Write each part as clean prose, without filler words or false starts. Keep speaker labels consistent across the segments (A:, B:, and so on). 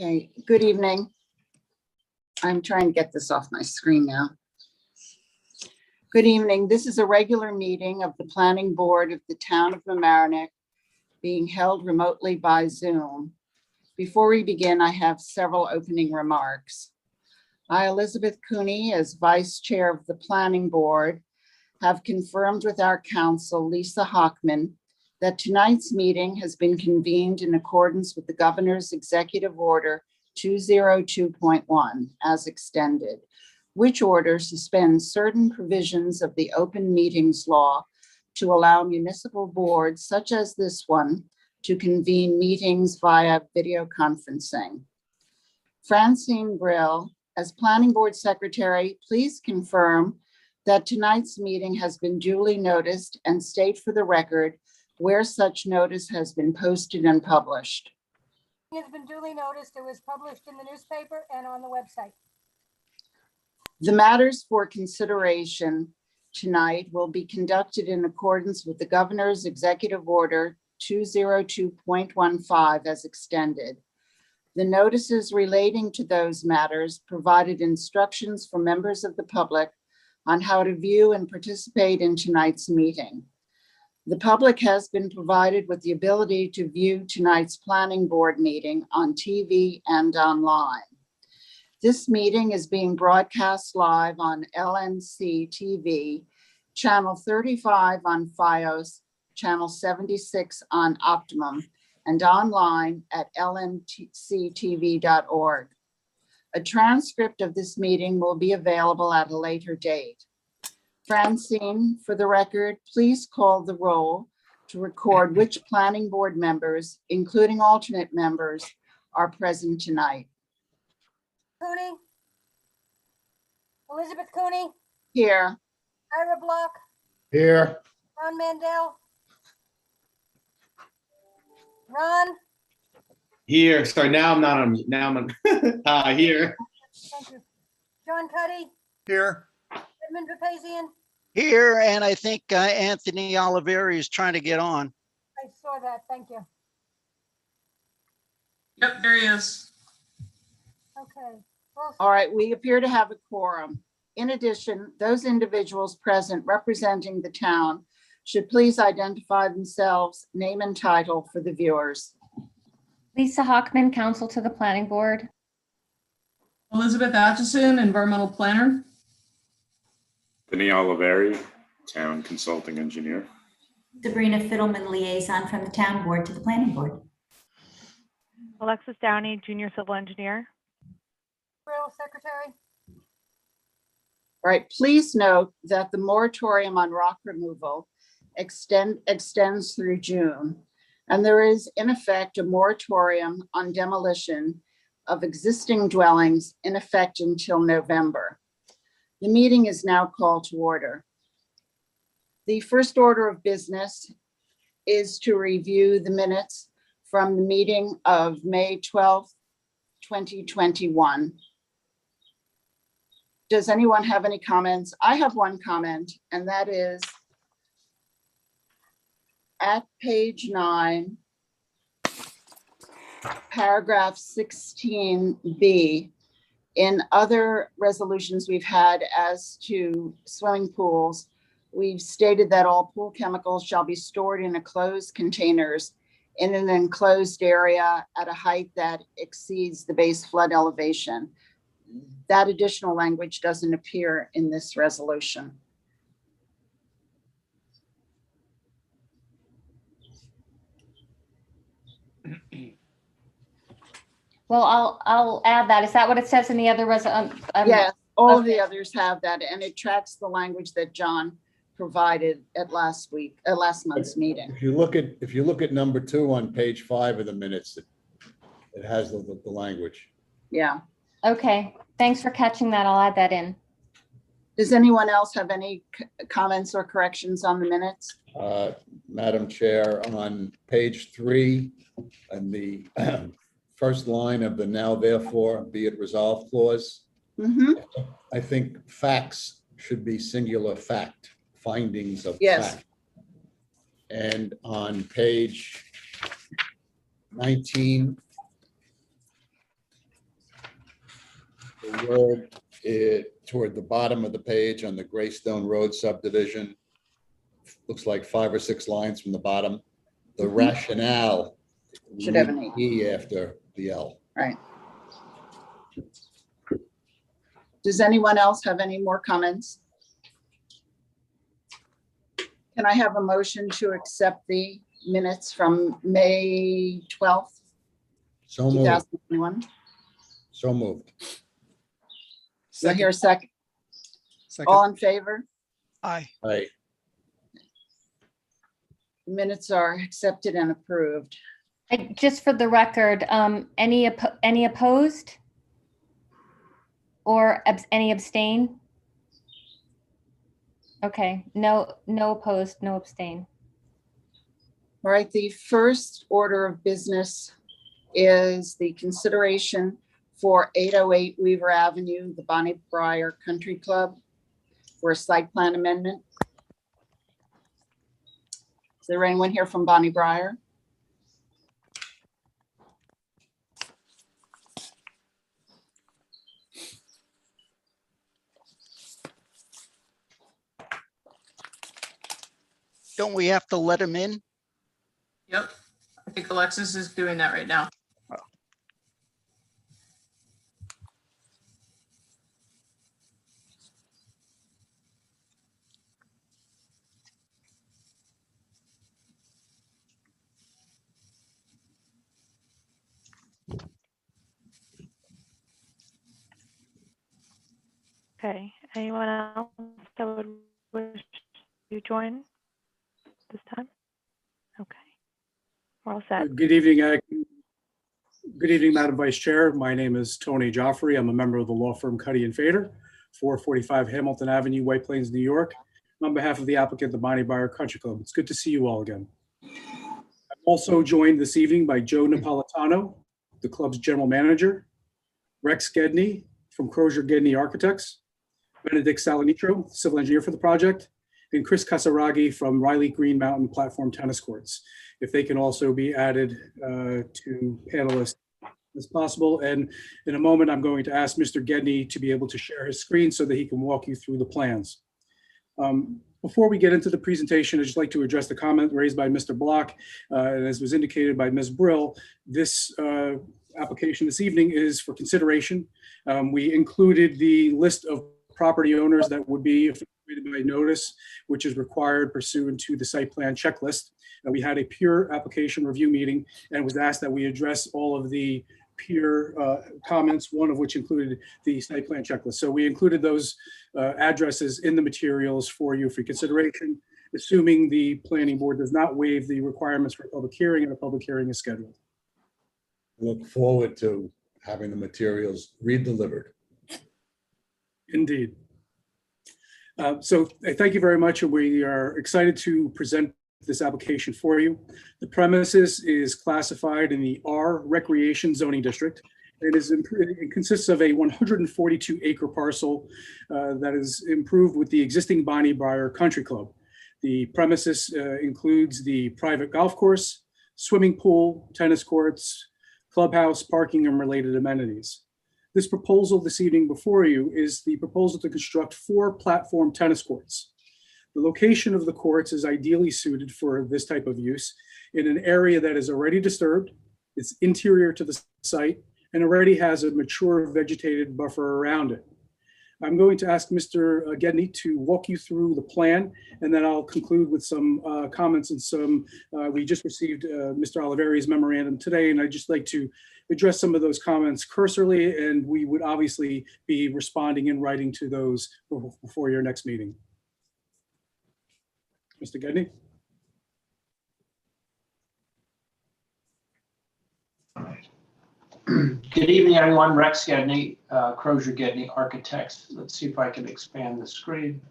A: Okay, good evening. I'm trying to get this off my screen now. Good evening. This is a regular meeting of the Planning Board of the Town of Mamaroneck being held remotely by Zoom. Before we begin, I have several opening remarks. I, Elizabeth Cooney, as Vice Chair of the Planning Board, have confirmed with our counsel, Lisa Hockman, that tonight's meeting has been convened in accordance with the Governor's Executive Order 202.1 as extended, which order suspends certain provisions of the Open Meetings Law to allow municipal boards such as this one to convene meetings via video conferencing. Francine Brill, as Planning Board Secretary, please confirm that tonight's meeting has been duly noticed and state for the record where such notice has been posted and published.
B: It has been duly noticed. It was published in the newspaper and on the website.
A: The matters for consideration tonight will be conducted in accordance with the Governor's Executive Order 202.15 as extended. The notices relating to those matters provided instructions for members of the public on how to view and participate in tonight's meeting. The public has been provided with the ability to view tonight's planning board meeting on TV and online. This meeting is being broadcast live on LNC TV, channel 35 on FiOS, channel 76 on Optimum, and online at lnctv.org. A transcript of this meeting will be available at a later date. Francine, for the record, please call the roll to record which planning board members, including alternate members, are present tonight.
B: Cooney. Elizabeth Cooney.
A: Here.
B: Ira Block.
C: Here.
B: Ron Mandel. Ron.
D: Here. Sorry, now I'm not on mute. Now I'm on here.
B: Thank you. John Cuddy.
C: Here.
B: Edmund Papazian.
E: Here, and I think Anthony Oliveri is trying to get on.
B: I saw that. Thank you.
F: Yep, there he is.
B: Okay. Well,
A: All right, we appear to have a quorum. In addition, those individuals present representing the town should please identify themselves, name and title for the viewers.
G: Lisa Hockman, counsel to the planning board.
F: Elizabeth Atchison, environmental planner.
H: Vinny Oliveri, town consulting engineer.
I: Sabrina Fiddleman, liaison from the town board to the planning board.
J: Alexis Downey, junior civil engineer.
B: Brill, secretary.
A: All right, please note that the moratorium on rock removal extends through June, and there is in effect a moratorium on demolition of existing dwellings in effect until November. The meeting is now called to order. The first order of business is to review the minutes from the meeting of May 12th, 2021. Does anyone have any comments? I have one comment, and that is at page 9, paragraph 16B. In other resolutions we've had as to swimming pools, we've stated that all pool chemicals shall be stored in enclosed containers in an enclosed area at a height that exceeds the base flood elevation. That additional language doesn't appear in this resolution.
G: Well, I'll add that. Is that what it says in the other
A: Yes, all of
G: okay.
A: the others have that, and it tracks the language that John provided at last month's meeting.
C: If you look at number 2 on page 5 of the minutes, it has the language.
A: Yeah.
G: Okay, thanks for catching that. I'll add that in.
A: Does anyone else have any comments or corrections on the minutes?
C: Madam Chair, on page 3 and the first line of the now therefore be it resolved clause, I think facts should be singular fact, findings of fact. And on page 19, the word toward the bottom of the page on the Greystone Road subdivision. Looks like 5 or 6 lines from the bottom. The rationale
A: Should have an
C: E after the L.
A: Right. Does anyone else have any more comments? Can I have a motion to accept the minutes from May 12th,
C: So moved.
A: 2021?
C: So moved.
A: So here a second. All in favor?
E: Aye.
C: Aye.
A: The minutes are accepted and approved.
G: Just for the record, any opposed? Or any abstain? Okay, no opposed, no abstain.
A: All right, the first order of business is the consideration for 808 Weaver Avenue, the Bonnie Briar Country Club, for a site plan amendment. Is there anyone here from Bonnie Briar?
E: Don't we have to let him in?
F: Yep. I think Alexis is doing that right now.
J: Okay, anyone else that would wish to join this time? Okay, we're all set.
K: Good evening. Good evening, Madam Vice Chair. My name is Tony Joffrey. I'm a member of the law firm Cuddy and Fader, 445 Hamilton Avenue, White Plains, New York. On behalf of the applicant, the Bonnie Briar Country Club, it's good to see you all again. I'm also joined this evening by Joe Napolitano, the club's general manager, Rex Gedney from Crozier Gedney Architects, Benedict Salinitro, civil engineer for the project, and Chris Casaraghi from Riley Green Mountain Platform Tennis Courts. If they can also be added to panelists as possible. And in a moment, I'm going to ask Mr. Gedney to be able to share his screen so that he can walk you through the plans. Before we get into the presentation, I'd just like to address the comment raised by Mr. Block. And as was indicated by Ms. Brill, this application this evening is for consideration. We included the list of property owners that would be affected by notice, which is required pursuant to the site plan checklist. We had a peer application review meeting and was asked that we address all of the peer comments, one of which included the site plan checklist. So we included those addresses in the materials for you for consideration, assuming the planning board does not waive the requirements for a public hearing, and a public hearing is scheduled.
C: Look forward to having the materials redelivered.
K: Indeed. So thank you very much. And we are excited to present this application for you. The premises is classified in the R Recreation Zoning District. It consists of a 142 acre parcel that is improved with the existing Bonnie Briar Country Club. The premises includes the private golf course, swimming pool, tennis courts, clubhouse, parking, and related amenities. This proposal this evening before you is the proposal to construct 4 platform tennis courts. The location of the courts is ideally suited for this type of use in an area that is already disturbed, it's interior to the site, and already has a mature vegetated buffer around it. I'm going to ask Mr. Gedney to walk you through the plan, and then I'll conclude with some comments and some, we just received Mr. Oliveri's memorandum today, and I'd just like to address some of those comments cursorily, and we would obviously be responding in writing to those before your next meeting. Mr. Gedney?
L: Good evening, everyone. Rex Gedney, Crozier Gedney Architects. Let's see if I can expand the screen.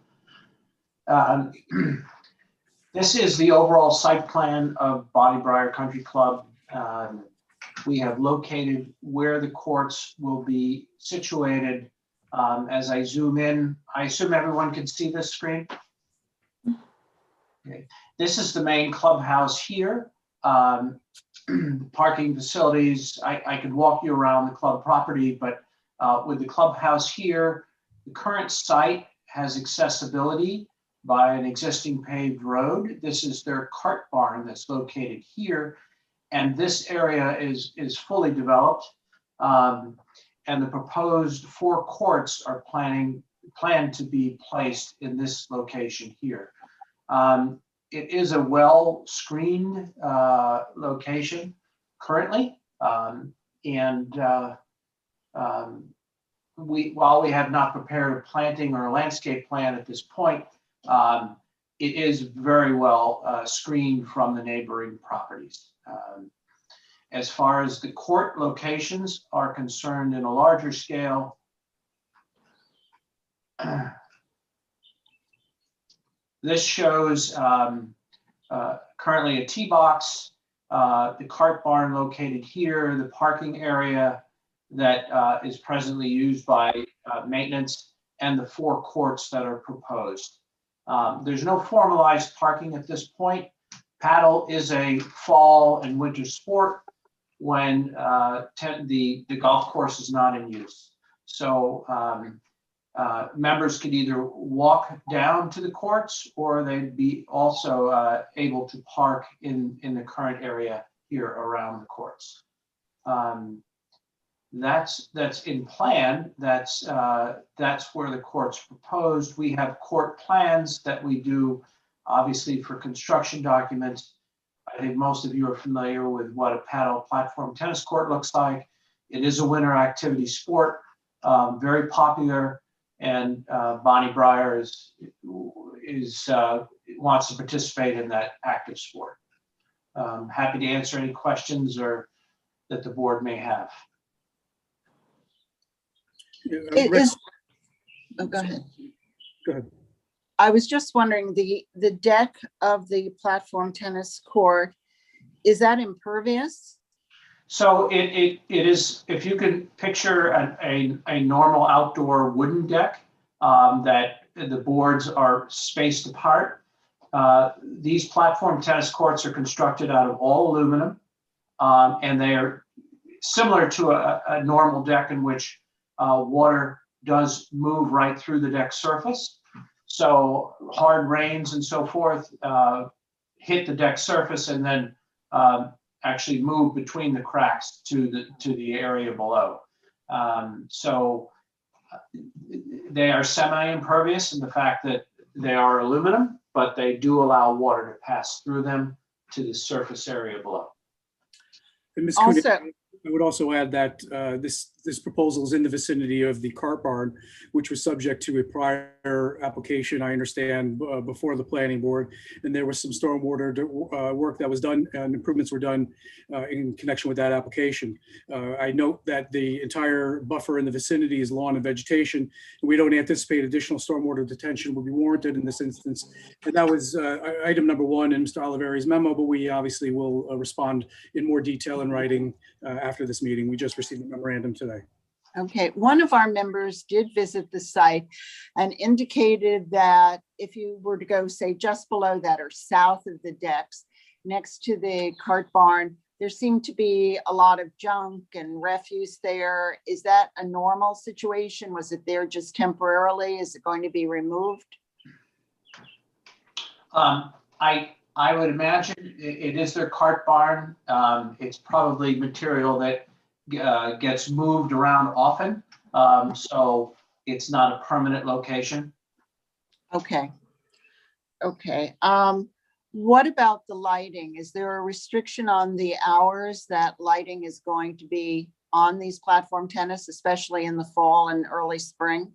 L: This is the overall site plan of Bonnie Briar Country Club. We have located where the courts will be situated. As I zoom in, I assume everyone can see this screen. Okay. This is the main clubhouse here. Parking facilities, I could walk you around the club property, but With the clubhouse here, the current site has accessibility by an existing paved road. This is their cart barn that's located here. And this area is fully developed. And the proposed 4 courts are planned to be placed in this location here. It is a well-screened location currently. While we have not prepared a planting or a landscape plan at this point, it is very well screened from the neighboring properties. As far as the court locations are concerned in a larger scale, this shows currently a tee box, the cart barn located here, the parking area that is presently used by maintenance, and the 4 courts that are proposed. There's no formalized parking at this point. Paddle is a fall and winter sport when the golf course is not in use. So members could either walk down to the courts, or they'd be also able to park in the current area here around the courts. That's in plan. That's where the court's proposed. We have court plans that we do, obviously, for construction documents. I think most of you are familiar with what a paddle platform tennis court looks like. It is a winter activity sport, very popular, and Bonnie Breyer wants to participate in that active sport. Happy to answer any questions or that the board may have.
A: Oh, go ahead.
K: Go ahead.
A: I was just wondering, the deck of the platform tennis court, is that impervious?
L: So it is, if you could picture a normal outdoor wooden deck that the boards are spaced apart. These platform tennis courts are constructed out of all aluminum, and they are similar to a normal deck in which water does move right through the deck surface. So hard rains and so forth hit the deck surface and then actually move between the cracks to the area below. So they are semi-impervious in the fact that they are aluminum, but they do allow water to pass through them to the surface area below.
K: And Ms. Koenig, I would also add that this proposal is in the vicinity of the cart barn, which was subject to a prior application, I understand, before the planning board. And there was some stormwater work that was done and improvements were done in connection with that application. I note that the entire buffer in the vicinity is lawn and vegetation, and we don't anticipate additional stormwater detention will be warranted in this instance. And that was item number 1 in Mr. Oliveri's memo, but we obviously will respond in more detail in writing after this meeting. We just received a memorandum today.
A: Okay, one of our members did visit the site and indicated that if you were to go, say, just below that or south of the decks, next to the cart barn, there seemed to be a lot of junk and refuse there. Is that a normal situation? Was it there just temporarily? Is it going to be removed?
L: I would imagine it is their cart barn. It's probably material that gets moved around often. So it's not a permanent location.
A: Okay. Okay. What about the lighting? Is there a restriction on the hours that lighting is going to be on these platform tennis, especially in the fall and early spring?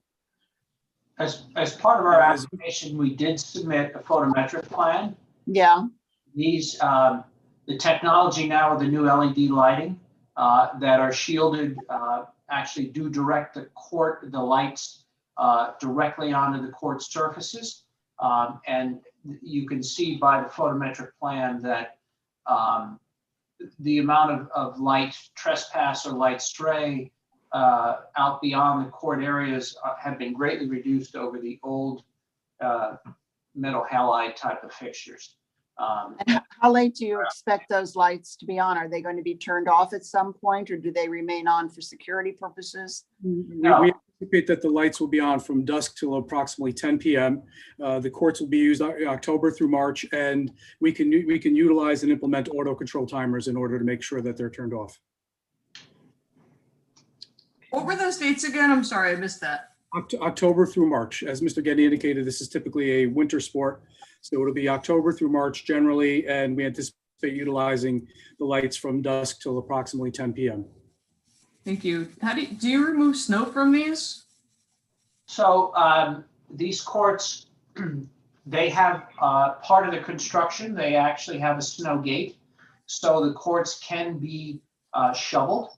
L: As part of our application, we did submit a photometric plan.
A: Yeah.
L: These, the technology now with the new LED lighting that are shielded actually do direct the lights directly onto the court surfaces. And you can see by the photometric plan that the amount of light trespass or light stray out beyond the court areas have been greatly reduced over the old metal halide type of fixtures.
A: And how late do you expect those lights to be on? Are they going to be turned off at some point, or do they remain on for security purposes?
K: We anticipate that the lights will be on from dusk till approximately 10 p.m. The courts will be used October through March, and we can utilize and implement auto control timers in order to make sure that they're turned off.
F: What were those dates again? I'm sorry, I missed that.
K: October through March. As Mr. Getty indicated, this is typically a winter sport. So it'll be October through March generally, and we anticipate utilizing the lights from dusk till approximately 10 p.m.
F: Thank you. How do you remove snow from these?
L: So these courts, they have part of the construction, they actually have a snow gate. So the courts can be shoveled.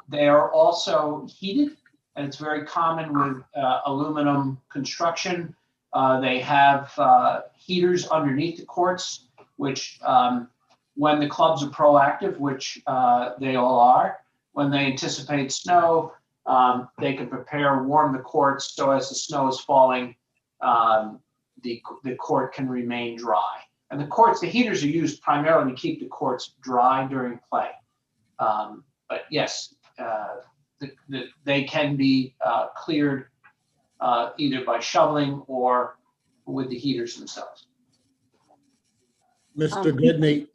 L: They are also heated, and it's very common with aluminum construction. They have heaters underneath the courts, which when the clubs are proactive, which they all are, when they anticipate snow, they can prepare, warm the courts, so as the snow is falling, the court can remain dry. And the heaters are used primarily to keep the courts dry during play. But yes, they can be cleared either by shoveling or with the heaters themselves.
C: Mr. Gidney,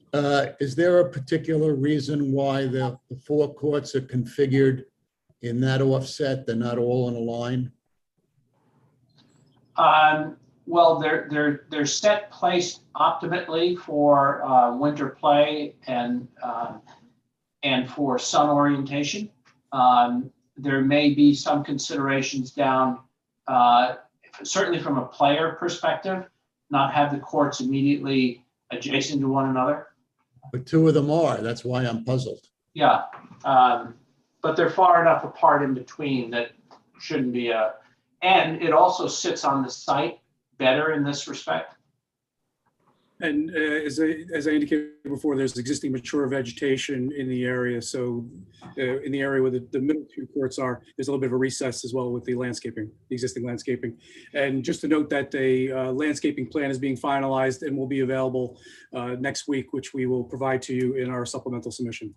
C: is there a particular reason why the four courts are configured in that offset? They're not all in a line?
L: Well, they're set placed optimally for winter play and for sun orientation. There may be some considerations down, certainly from a player perspective, not have the courts immediately adjacent to one another.
C: But two of them are. That's why I'm puzzled.
L: Yeah, but they're far enough apart in between that shouldn't be and it also sits on the site better in this respect.
K: And as I indicated before, there's existing mature vegetation in the area. So in the area where the middle two courts are, there's a little bit of a recess as well with the landscaping, the existing landscaping. And just to note that a landscaping plan is being finalized and will be available next week, which we will provide to you in our supplemental submission.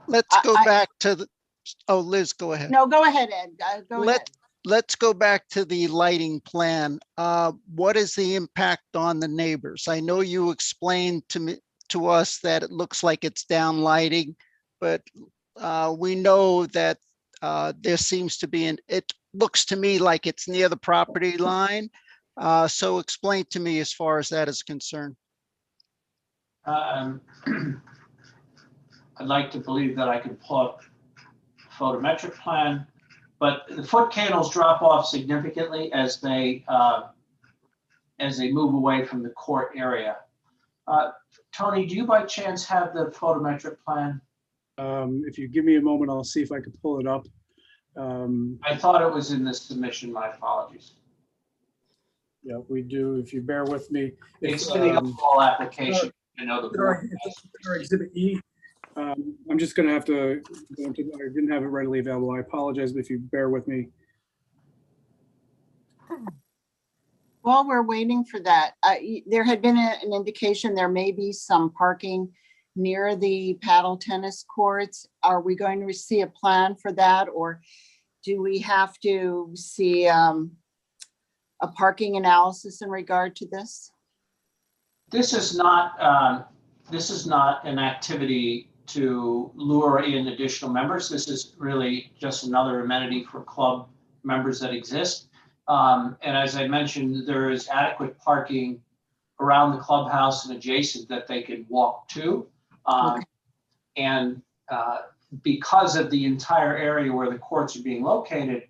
E: Let's go back to the, oh, Liz, go ahead.
A: No, go ahead, Ed. Go ahead.
E: Let's go back to the lighting plan. What is the impact on the neighbors? I know you explained to us that it looks like it's down lighting, but we know that there seems to be it looks to me like it's near the property line. So explain to me as far as that is concerned.
L: I'd like to believe that I could pull up a photometric plan. But the foot candles drop off significantly as they move away from the court area. Tony, do you by chance have the photometric plan?
K: If you give me a moment, I'll see if I can pull it up.
L: I thought it was in the submission. My apologies.
K: Yeah, we do. If you bear with me.
L: It's in the overall application. I know the board has.
K: Exhibit E. I'm just going to have to go into, I didn't have it readily available. I apologize, but if you bear with me.
A: While we're waiting for that, there had been an indication there may be some parking near the paddle tennis courts. Are we going to see a plan for that, or do we have to see a parking analysis in regard to this?
L: This is not an activity to lure in additional members. This is really just another amenity for club members that exist. And as I mentioned, there is adequate parking around the clubhouse and adjacent that they can walk to.
A: Okay.
L: And because of the entire area where the courts are being located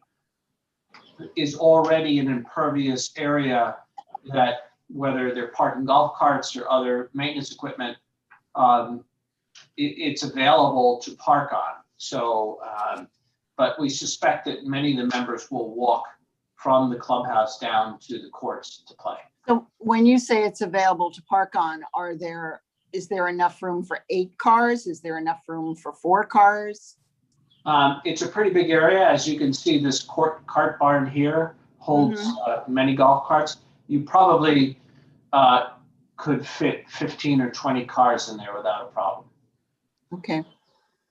L: is already an impervious area that whether they're parking golf carts or other maintenance equipment, it's available to park on. So, but we suspect that many of the members will walk from the clubhouse down to the courts to play.
A: So when you say it's available to park on, is there enough room for 8 cars? Is there enough room for 4 cars?
L: It's a pretty big area. As you can see, this cart barn here holds many golf carts. You probably could fit 15 or 20 cars in there without a problem.
A: Okay.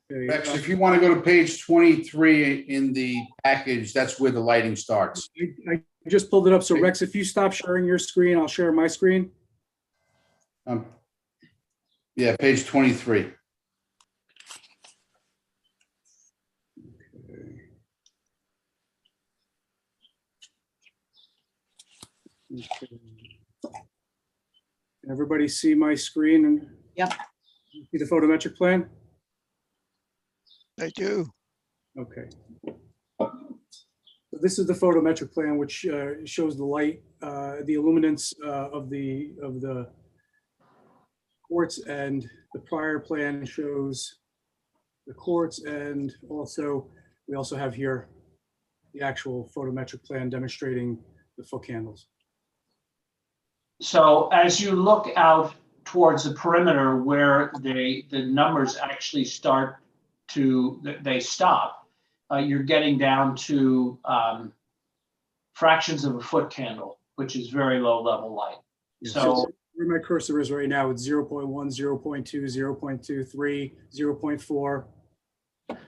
M: Rex, if you want to go to page 23 in the package, that's where the lighting starts.
K: I just pulled it up. So Rex, if you stop sharing your screen, I'll share my screen.
M: Yeah, page 23.
K: Okay. Everybody see my screen and
A: Yep.
K: see the photometric plan?
E: I do.
K: Okay. So this is the photometric plan, which shows the light, the illuminance of the courts, and the prior plan shows the courts, and also we also have here the actual photometric plan demonstrating the foot candles.
L: So as you look out towards the perimeter where the numbers actually start to, they stop, you're getting down to fractions of a foot candle, which is very low level light. So
K: where my cursor is right now, it's 0.1, 0.2, 0.23, 0.4.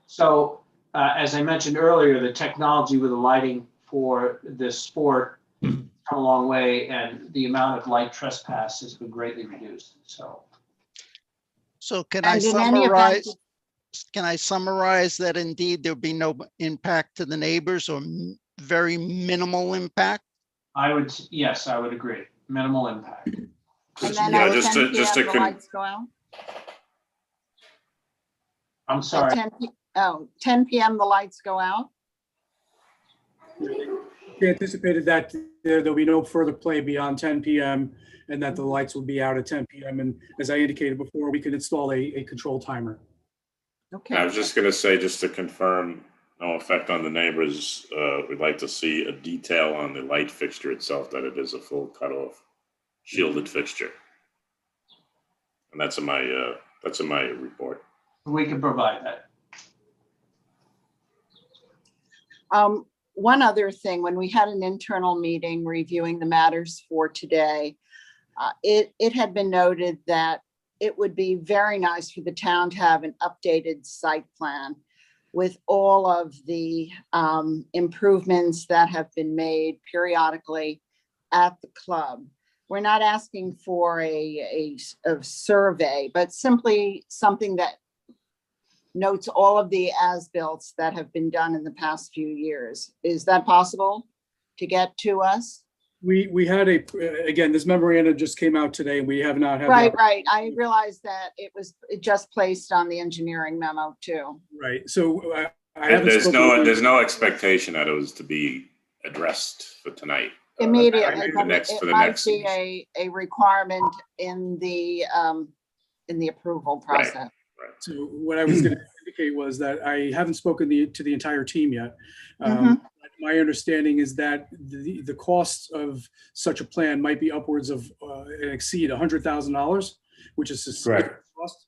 L: So as I mentioned earlier, the technology with the lighting for this sport come a long way, and the amount of light trespass has been greatly reduced. So
E: Can I summarize that indeed there'll be no impact to the neighbors, or very minimal impact?
L: Yes, I would agree. Minimal impact.
A: And then
H: Yeah,
A: at
H: just
A: 10
H: to
A: PM, the lights go out?
L: I'm
A: At
L: sorry.
A: 10 PM, the lights go out?
K: We anticipated that there'll be no further play beyond 10 PM and that the lights will be out at 10 PM. And as I indicated before, we can install a control timer.
A: Okay.
H: I was just gonna say, just to confirm, no effect on the neighbors. We'd like to see a detail on the light fixture itself, that it is a full cutoff shielded fixture. And that's in my report.
L: We can provide that.
A: One other thing, when we had an internal meeting reviewing the matters for today, it had been noted that it would be very nice for the town to have an updated site plan with all of the improvements that have been made periodically at the club. We're not asking for a survey, but simply something that notes all of the as-built that have been done in the past few years. Is that possible to get to us?
K: We had again, this memorandum just came out today, and we have not had.
A: Right. I realized that it just placed on the engineering memo too.
K: Right. So I haven't
H: There's
K: spoken
H: no expectation that it was to be addressed for tonight.
A: Immediately,
H: For the next
A: it might
H: meeting.
A: be a requirement in the approval process.
K: So what I was going to indicate was that I haven't spoken to the entire team yet. My understanding is that the cost of such a plan might be upwards of and exceed $100,000, which is a significant cost.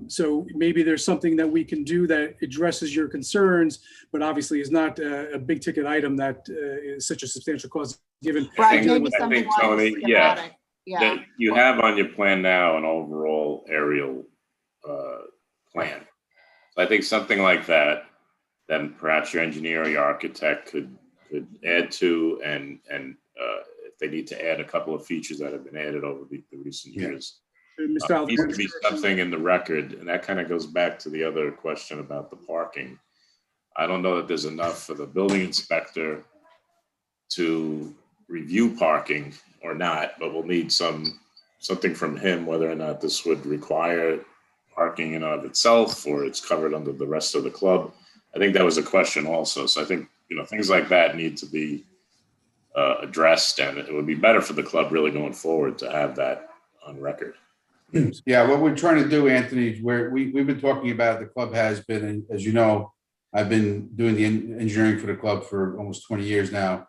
K: So maybe there's something that we can do that addresses your concerns, but obviously is not a big ticket item that is such a substantial cost given.
A: Right,
H: I think, Tony, that you have on your plan now an overall aerial plan. So I think something like that, then perhaps your engineer or your architect could add to, and if they need to add a couple of features that have been added over the recent years. Needs to be something in the record, and that kind of goes back to the other question about the parking. I don't know that there's enough for the building inspector to review parking or not, but we'll need something from him, whether or not this would require parking in and of itself, or it's covered under the rest of the club. I think that was a question also. So I think, things like that need to be addressed, and it would be better for the club really going forward to have that on record.
M: Yeah, what we're trying to do, Anthony, is we've been talking about, the club has been, and as you know, I've been doing the engineering for the club for almost 20 years now.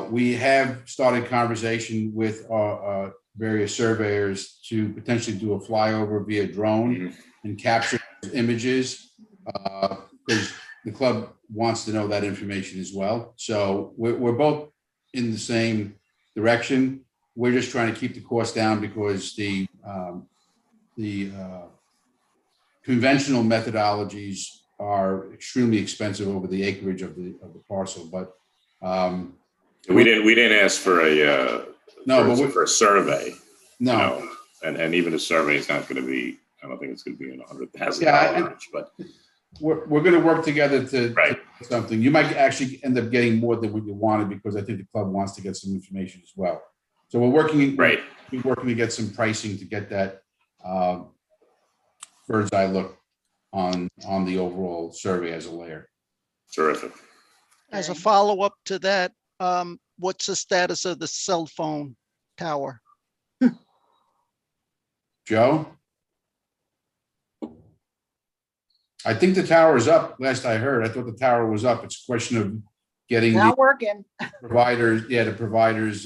M: We have started conversation with various surveyors to potentially do a flyover via drone and capture images, because the club wants to know that information as well. So we're both in the same direction. we're just trying to keep the cost down because the conventional methodologies are extremely expensive over the acreage of the parcel, but
H: We didn't ask for a survey.
M: No.
H: You know, and even a survey is not going to be, I don't think it's going to be in $100,000
M: Yeah,
H: range, but
M: we're going to work together to something. You might actually end up getting more than what you wanted because I think the club wants to get some information as well. So we're working to get some pricing to get that bird's eye look on the overall survey as a layer.
H: Terrific.
E: As a follow-up to that, what's the status of the cell phone tower?
M: Joe? I think the tower is up, last I heard. I thought the tower was up. It's a question of getting
A: Not
M: the
A: working.
M: providers, the providers.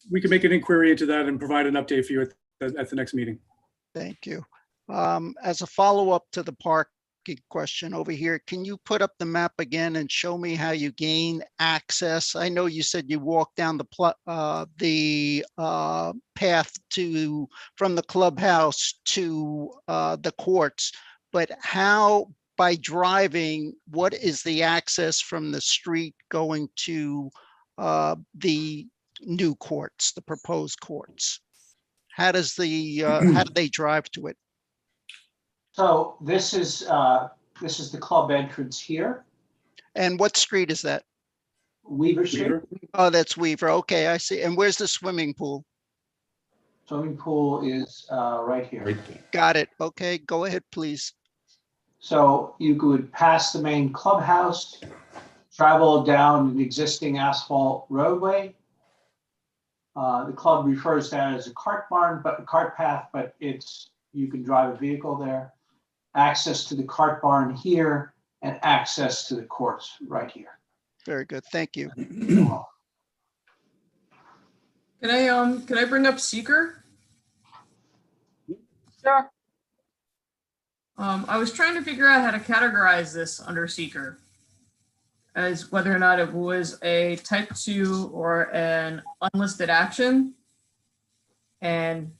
K: We can make an inquiry into that and provide an update for you at the next meeting.
E: Thank you. As a follow-up to the parking question over here, can you put up the map again and show me how you gain access? I know you said you walk down the path from the clubhouse to the courts, but how, by driving, what is the access from the street going to the new courts, the proposed courts? How does how do they drive to it?
L: So this is the club entrance here.
E: And what street is that?
L: Weaver Street.
E: Oh, that's Weaver. Okay, I see. And where's the swimming pool?
L: Swimming pool is right here.
M: Right there.
E: Got it. Okay, go ahead, please.
L: So you could pass the main clubhouse, travel down an existing asphalt roadway. The club refers to that as a cart path, but you can drive a vehicle there. Access to the cart barn here and access to the courts right here.
E: Very good. Thank you.
F: Can I bring up seeker?
A: Sure.
F: I was trying to figure out how to categorize this under seeker as whether or not it was a type 2 or an unlisted action. And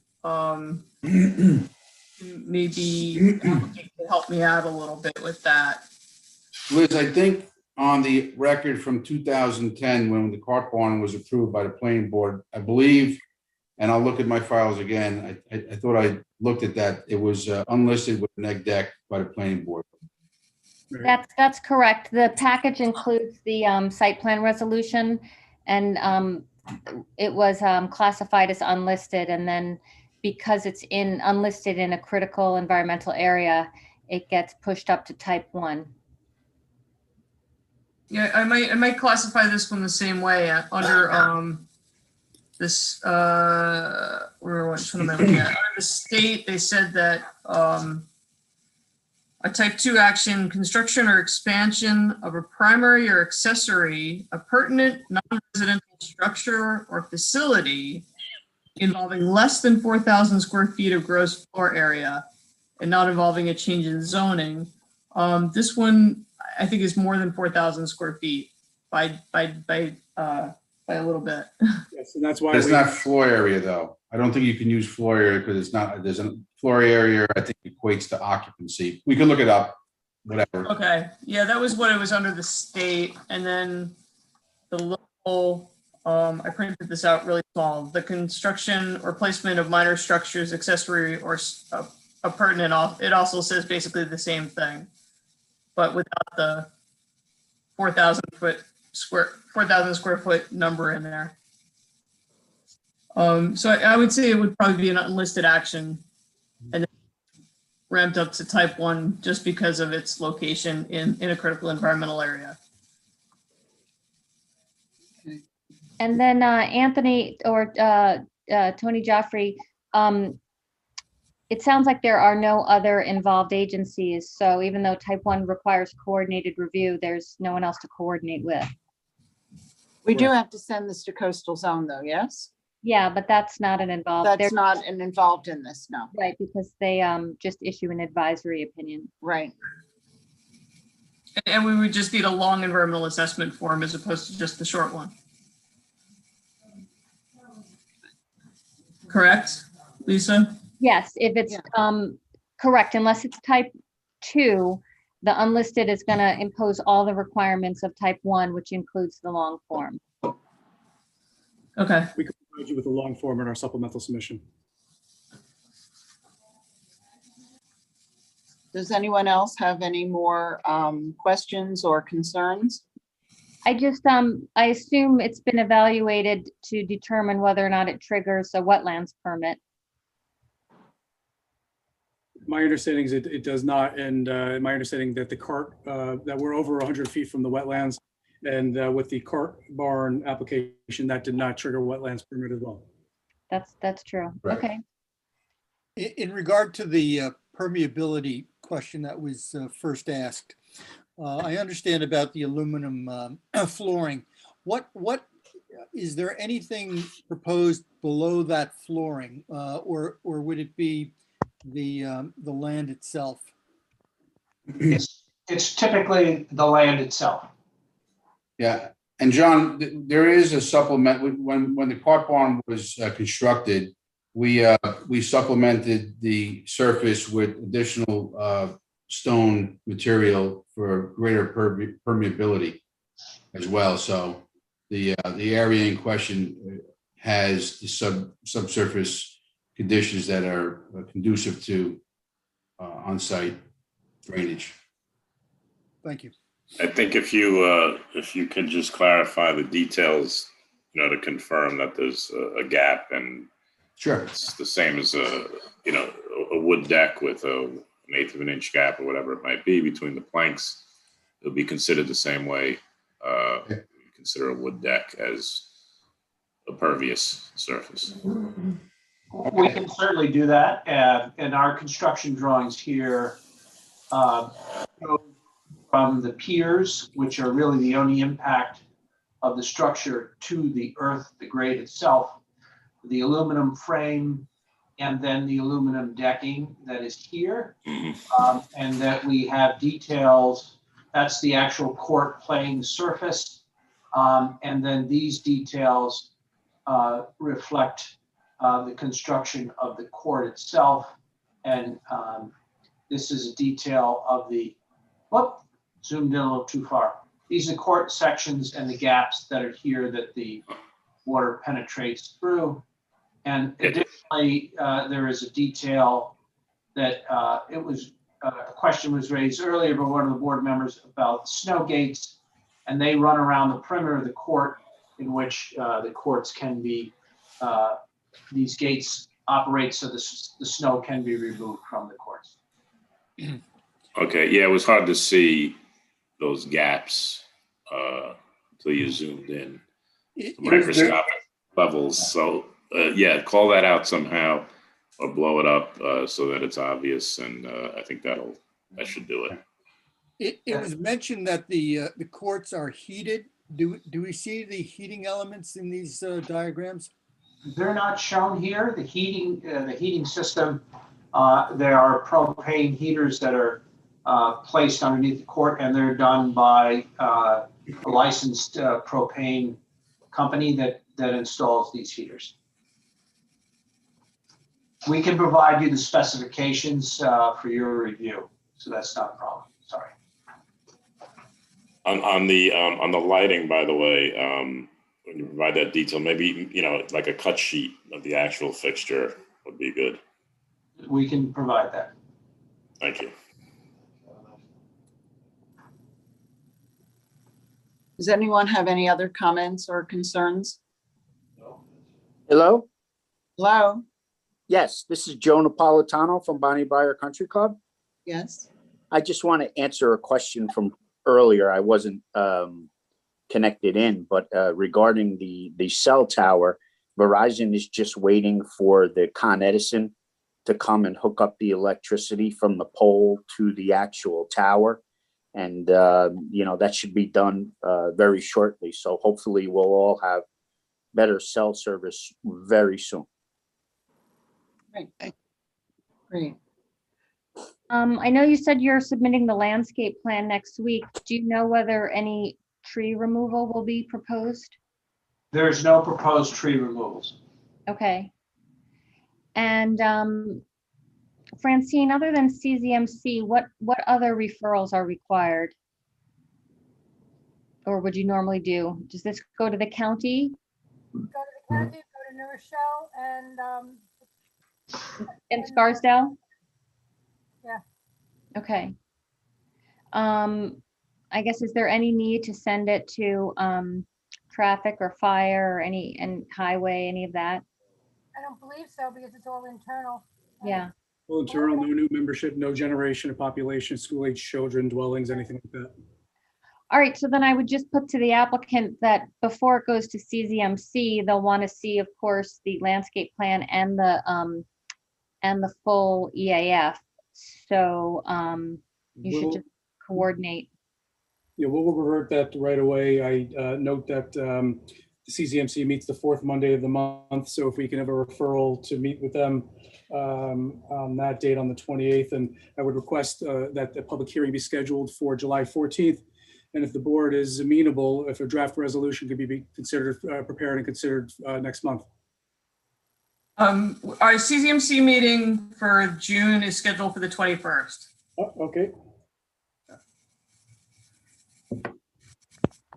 F: maybe the applicant can help me out a little bit with that.
M: Liz, I think on the record from 2010, when the cart barn was approved by the planning board, I believe, and I'll look at my files again, I thought I looked at that, it was unlisted with an egg deck by the planning board.
G: That's correct. The package includes the site plan resolution, and it was classified as unlisted, and then because it's unlisted in a critical environmental area, it gets pushed up to type 1.
F: Yeah, I might classify this one the same way under this which one am I looking at? Under the state, they said that a type 2 action, construction or expansion of a primary or accessory, a pertinent non-residential structure or facility involving less than 4,000 square feet of gross floor area and not involving a change in zoning. This one, I think, is more than 4,000 square feet by a little bit.
K: Yes, and that's why
M: It's not floor area though. I don't think you can use floor area because it's not, there's a floor area, I think equates to occupancy. We can look it up, whatever.
F: Okay, yeah, that was what it was under the state. And then the local, I printed this out really small. The construction or placement of minor structures, accessory or appurtenant, it also says basically the same thing, but without the 4,000 square foot number in there. So I would say it would probably be an unlisted action and ramped up to type 1 just because of its location in a critical environmental area.
G: And then Anthony or Tony Joffrey, it sounds like there are no other involved agencies. So even though type 1 requires coordinated review, there's no one else to coordinate with.
A: We do have to send this to coastal zone though, yes?
G: Yeah, but that's not an involved.
A: That's not an involved in this, no.
G: Right, because they just issue an advisory opinion.
A: Right.
F: And we would just need a long environmental assessment form as opposed to just the short one. correct, Lisa?
G: Yes, if it's, correct, unless it's type 2, the unlisted is gonna impose all the requirements of type 1, which includes the long form.
F: Okay.
K: We can provide you with a long form in our supplemental submission.
A: Does anyone else have any more questions or concerns?
G: I just, I assume it's been evaluated to determine whether or not it triggers a wetlands permit.
K: My understanding is it does not, and my understanding that the cart, that we're over 100 feet from the wetlands, and with the cart barn application, that did not trigger wetlands permit as well.
G: That's true.
M: Right.
G: Okay.
N: In regard to the permeability question that was first asked, I understand about the aluminum flooring. What is there anything proposed below that flooring, or would it be the land itself?
L: It's typically the land itself.
M: Yeah, and John, there is a supplement, when the cart barn was constructed, we supplemented the surface with additional stone material for greater permeability as well. So the area in question has the subsurface conditions that are conducive to on-site drainage.
N: Thank you.
H: I think if you could just clarify the details, to confirm that there's a gap, and
M: sure,
H: it's the same as a wood deck with an 1/8 of an inch gap or whatever it might be between the planks. It'll be considered the same way. You consider a wood deck as a pervious surface.
L: We can certainly do that, and our construction drawings here go from the piers, which are really the only impact of the structure, to the earth, the grade itself, the aluminum frame, and then the aluminum decking that is here. And that we have details, that's the actual court playing surface. And then these details reflect the construction of the court itself. And this is a detail of the, whoop, zoomed in a little too far. These are court sections and the gaps that are here that the water penetrates through. And additionally, there is a detail that a question was raised earlier by one of the board members about snow gates, and they run around the perimeter of the court, in which the courts can be, these gates operate so the snow can be removed from the courts.
H: Okay, yeah, it was hard to see those gaps until you zoomed in. Microscopic levels. So yeah, call that out somehow or blow it up so that it's obvious, and I think that should do it.
N: It was mentioned that the courts are heated. Do we see the heating elements in these diagrams?
L: They're not shown here. The heating system, there are propane heaters that are placed underneath the court, and they're done by a licensed propane company that installs these heaters. We can provide you the specifications for your review, so that's not a problem. Sorry.
H: On the lighting, by the way, when you provide that detail, maybe like a cut sheet of the actual fixture would be good.
L: We can provide that.
H: Thank you.
A: Does anyone have any other comments or concerns?
O: Hello?
A: Hello?
O: Yes, this is Joe Napolitano from Bonnie Briar Country Club.
A: Yes.
O: I just want to answer a question from earlier. I wasn't connected in, but regarding the cell tower, Verizon is just waiting for the Con Edison to come and hook up the electricity from the pole to the actual tower. And, that should be done very shortly. So hopefully we'll all have better cell service very soon.
A: Great.
G: I know you said you're submitting the landscape plan next week. Do you know whether any tree removal will be proposed?
L: There's no proposed tree removals.
G: Okay. And Francine, other than CZMC, what other referrals are required? Or would you normally do? Does this go to the county?
B: Go to the county, go to New Rochelle, and
G: In Scarsdale?
B: yeah.
G: Okay. I guess, is there any need to send it to traffic or fire or and highway, any of that?
B: I don't believe so because it's all internal.
G: Yeah.
K: Well, internal, no new membership, no generation of population, school-age children, dwellings, anything like that.
G: All right, so then I would just put to the applicant that before it goes to CZMC, they'll want to see, of course, the landscape plan and the full EAF. So you should just coordinate.
K: Yeah, we'll revert that right away. I note that the CZMC meets the fourth Monday of the month. So if we can have a referral to meet with them on that date on the 28th, and I would request that the public hearing be scheduled for July 14th. And if the board is amenable, if a draft resolution could be considered, prepared and considered next month.
F: Our CZMC meeting for June is scheduled for the 21st.
K: Oh, okay.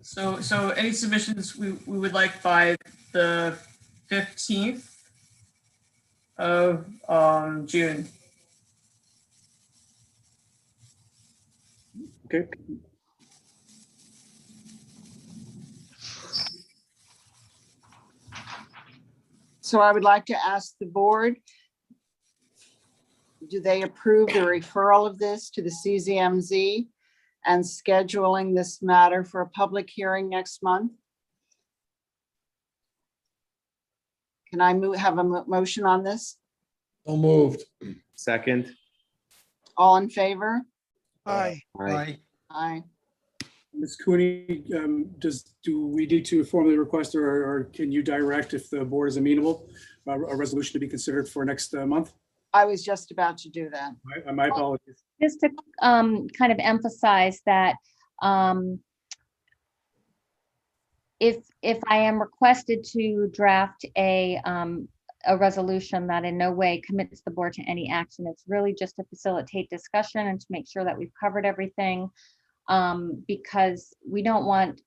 F: So any submissions we would like by the 15th of June.
K: Okay.
A: So I would like to ask the board, do they approve the referral of this to the CZMZ and scheduling this matter for a public hearing next month? Can I have a motion on this?
C: So moved.
D: Second.
A: All in favor?
E: Aye.
N: Aye.
A: Aye.
K: Ms. Cooney, do we need to formally request or can you direct, if the board is amenable, a resolution to be considered for next month?
A: I was just about to do that.
K: My apologies.
G: Just to kind of emphasize that if I am requested to draft a resolution that in no way commits the board to any action, it's really just to facilitate discussion and to make sure that we've covered everything, because we don't want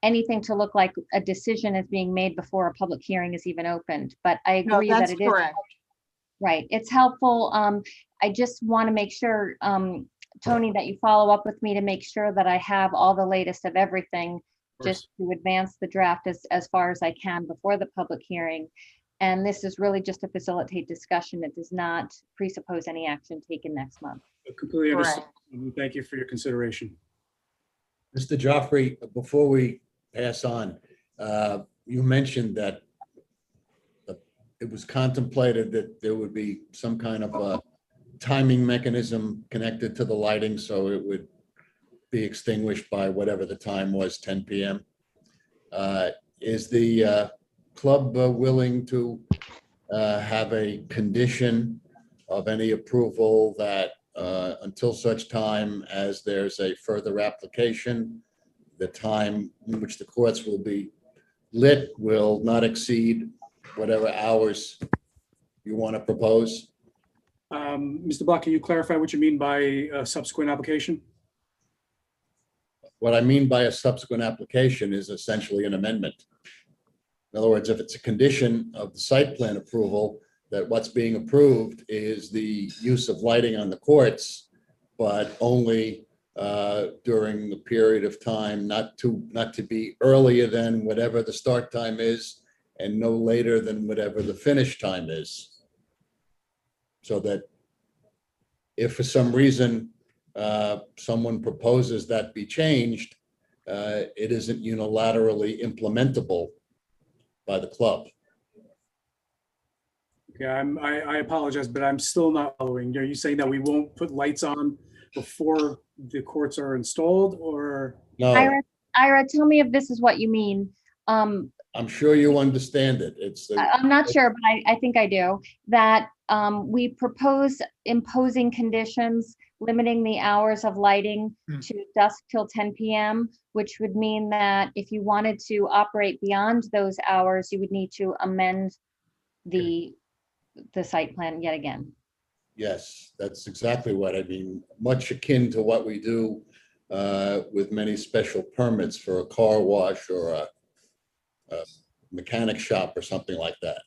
G: anything to look like a decision is being made before a public hearing is even opened. But I agree that it is
A: correct.
G: right. It's helpful. I just want to make sure, Tony, that you follow up with me to make sure that I have all the latest of everything, just to advance the draft as far as I can before the public hearing. And this is really just to facilitate discussion. It does not presuppose any action taken next month.
K: I completely understand. Thank you for your consideration.
C: Mr. Joffrey, before we pass on, you mentioned that it was contemplated that there would be some kind of a timing mechanism connected to the lighting, so it would be extinguished by whatever the time was, 10 p.m. Is the club willing to have a condition of any approval that until such time as there's a further application, the time in which the courts will be lit will not exceed whatever hours you want to propose?
K: Mr. Block, can you clarify what you mean by a subsequent application?
C: What I mean by a subsequent application is essentially an amendment. In other words, if it's a condition of the site plan approval that what's being approved is the use of lighting on the courts, but only during the period of time, not to be earlier than whatever the start time is and no later than whatever the finish time is. So that if for some reason someone proposes that be changed, it isn't unilaterally implementable by the club.
K: Okay, I apologize, but I'm still not following. Are you saying that we won't put lights on before the courts are installed, or?
C: No,
G: Ira, tell me if this is what you mean.
C: I'm sure you understand it.
G: I'm not sure, but I think I do. That we propose imposing conditions limiting the hours of lighting to dusk till 10 p.m., which would mean that if you wanted to operate beyond those hours, you would need to amend the the site plan yet again.
C: Yes, that's exactly what I mean, much akin to what we do with many special permits for a car wash or a mechanic shop or something like that.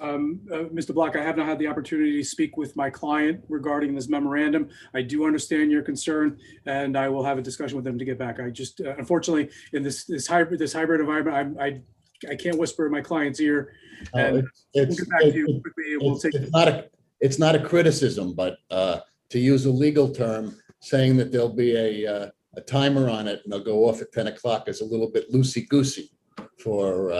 K: Mr. Block, I have not had the opportunity to speak with my client regarding this memorandum. I do understand your concern, and I will have a discussion with them to get back. I just, unfortunately, in this hybrid environment, I can't whisper in my client's ear. And we'll get back to you quickly. We'll take.
C: It's not a criticism, but to use a legal term, saying that there'll be a timer on it and they'll go off at 10 o'clock is a little bit loosey-goosey for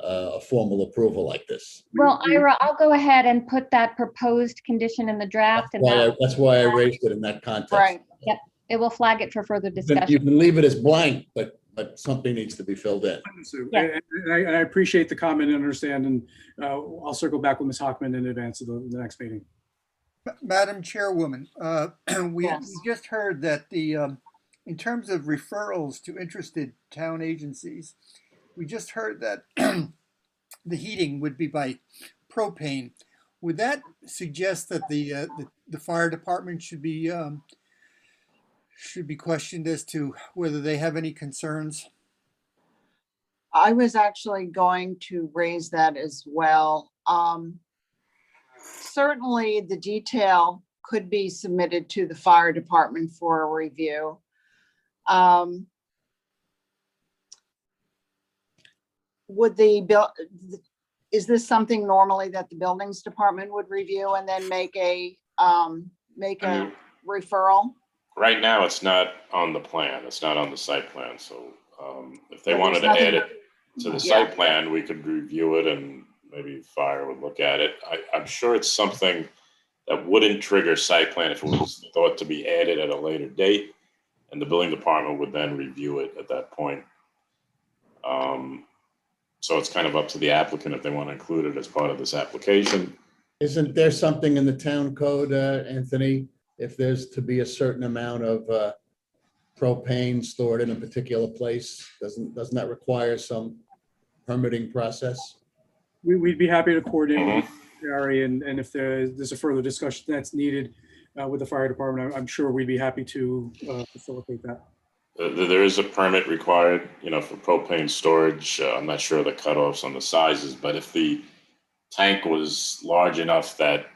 C: a formal approval like this.
G: Well, Ira, I'll go ahead and put that proposed condition in the draft.
C: That's why I raised it in that context.
G: Right. Yep. It will flag it for further
C: You
G: discussion.
C: can leave it as blank, but something needs to be filled in.
G: Yeah.
K: And I appreciate the comment and understand, and I'll circle back with Ms. Hockman in advance of the next meeting.
N: Madam Chairwoman, we
G: Yes.
N: just heard that in terms of referrals to interested town agencies, we just heard that the heating would be by propane. Would that suggest that the fire department should be questioned as to whether they have any concerns?
A: I was actually going to raise that as well. Certainly the detail could be submitted to the fire department for a review. Is this something normally that the buildings department would review and then make a referral?
H: Right now, it's not on the plan. It's not on the site plan. So if they
A: But
H: wanted to
A: there's
H: add
A: nothing-
H: it to the
A: Yeah.
H: site plan, we could review it and maybe fire would look at it. I'm sure it's something that wouldn't trigger site plan if it was thought to be added at a later date. And the building department would then review it at that point. So it's kind of up to the applicant if they want to include it as part of this application.
C: Isn't there something in the town code, Anthony, if there's to be a certain amount of propane stored in a particular place? Doesn't that require some permitting process?
K: We'd be happy to coordinate with Gary, and if there's a further discussion that's needed with the fire department, I'm sure we'd be happy to facilitate that.
H: There is a permit required, for propane storage. I'm not sure the cutoffs on the sizes, but if the tank was large enough that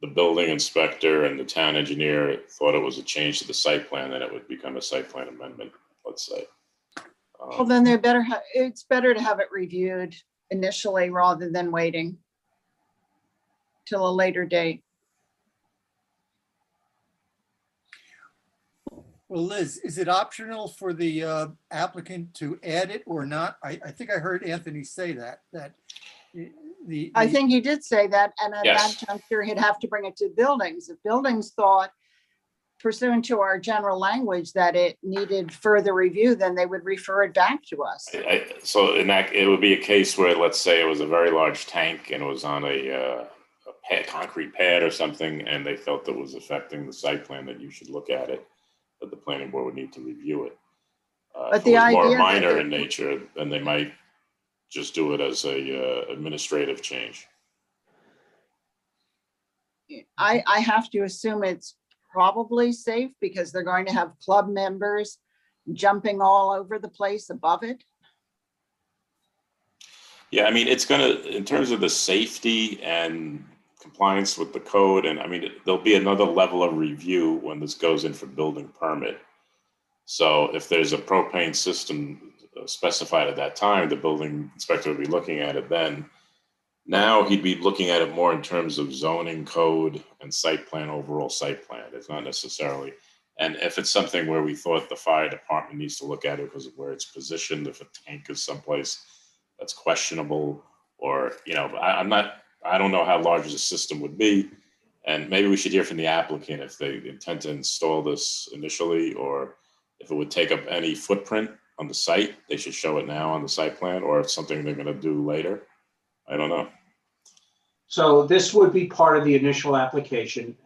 H: the building inspector and the town engineer thought it was a change to the site plan, then it would become a site plan amendment, let's say.
A: Well, then it's better to have it reviewed initially rather than waiting till a later date.
N: Well, Liz, is it optional for the applicant to add it or not? I think I heard Anthony say that
A: I think he did say that, and at
H: Yes.
A: that juncture, he'd have to bring it to buildings. If buildings thought pursuant to our general language that it needed further review, then they would refer it back to us.
H: So in that, it would be a case where, let's say it was a very large tank and it was on a concrete pad or something, and they felt it was affecting the site plan, that you should look at it, that the planning board would need to review it.
A: But
H: If
A: the
H: it was more
A: idea that
H: minor
A: they-
H: in nature, then they might just do it as a administrative change.
A: I have to assume it's probably safe because they're going to have club members jumping all over the place above it.
H: Yeah, I mean, it's gonna, in terms of the safety and compliance with the code, and I mean, there'll be another level of review when this goes in for building permit. So if there's a propane system specified at that time, the building inspector would be looking at it then. Now he'd be looking at it more in terms of zoning code and site plan, overall site plan. It's not necessarily, and if it's something where we thought the fire department needs to look at it because of where it's positioned, if a tank is someplace that's questionable, or, I don't know how large the system would be. And maybe we should hear from the applicant if they intend to install this initially, or if it would take up any footprint on the site, they should show it now on the site plan, or if something they're gonna do later. I don't know.
L: So this would be part of the initial application,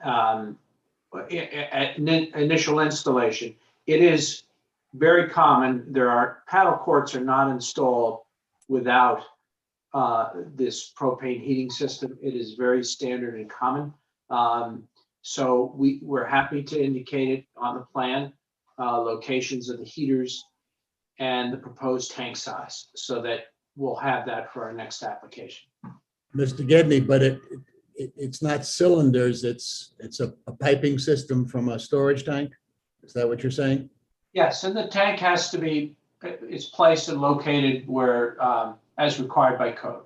L: initial installation. It is very common. Paddle courts are not installed without this propane heating system. It is very standard and common. So we're happy to indicate it on the plan, locations of the heaters and the proposed tank size, so that we'll have that for our next application.
C: Mr. Gedney, but it's not cylinders, it's a piping system from a storage tank? Is that what you're saying?
L: Yes, and the tank has to be, it's placed and located where, as required by code.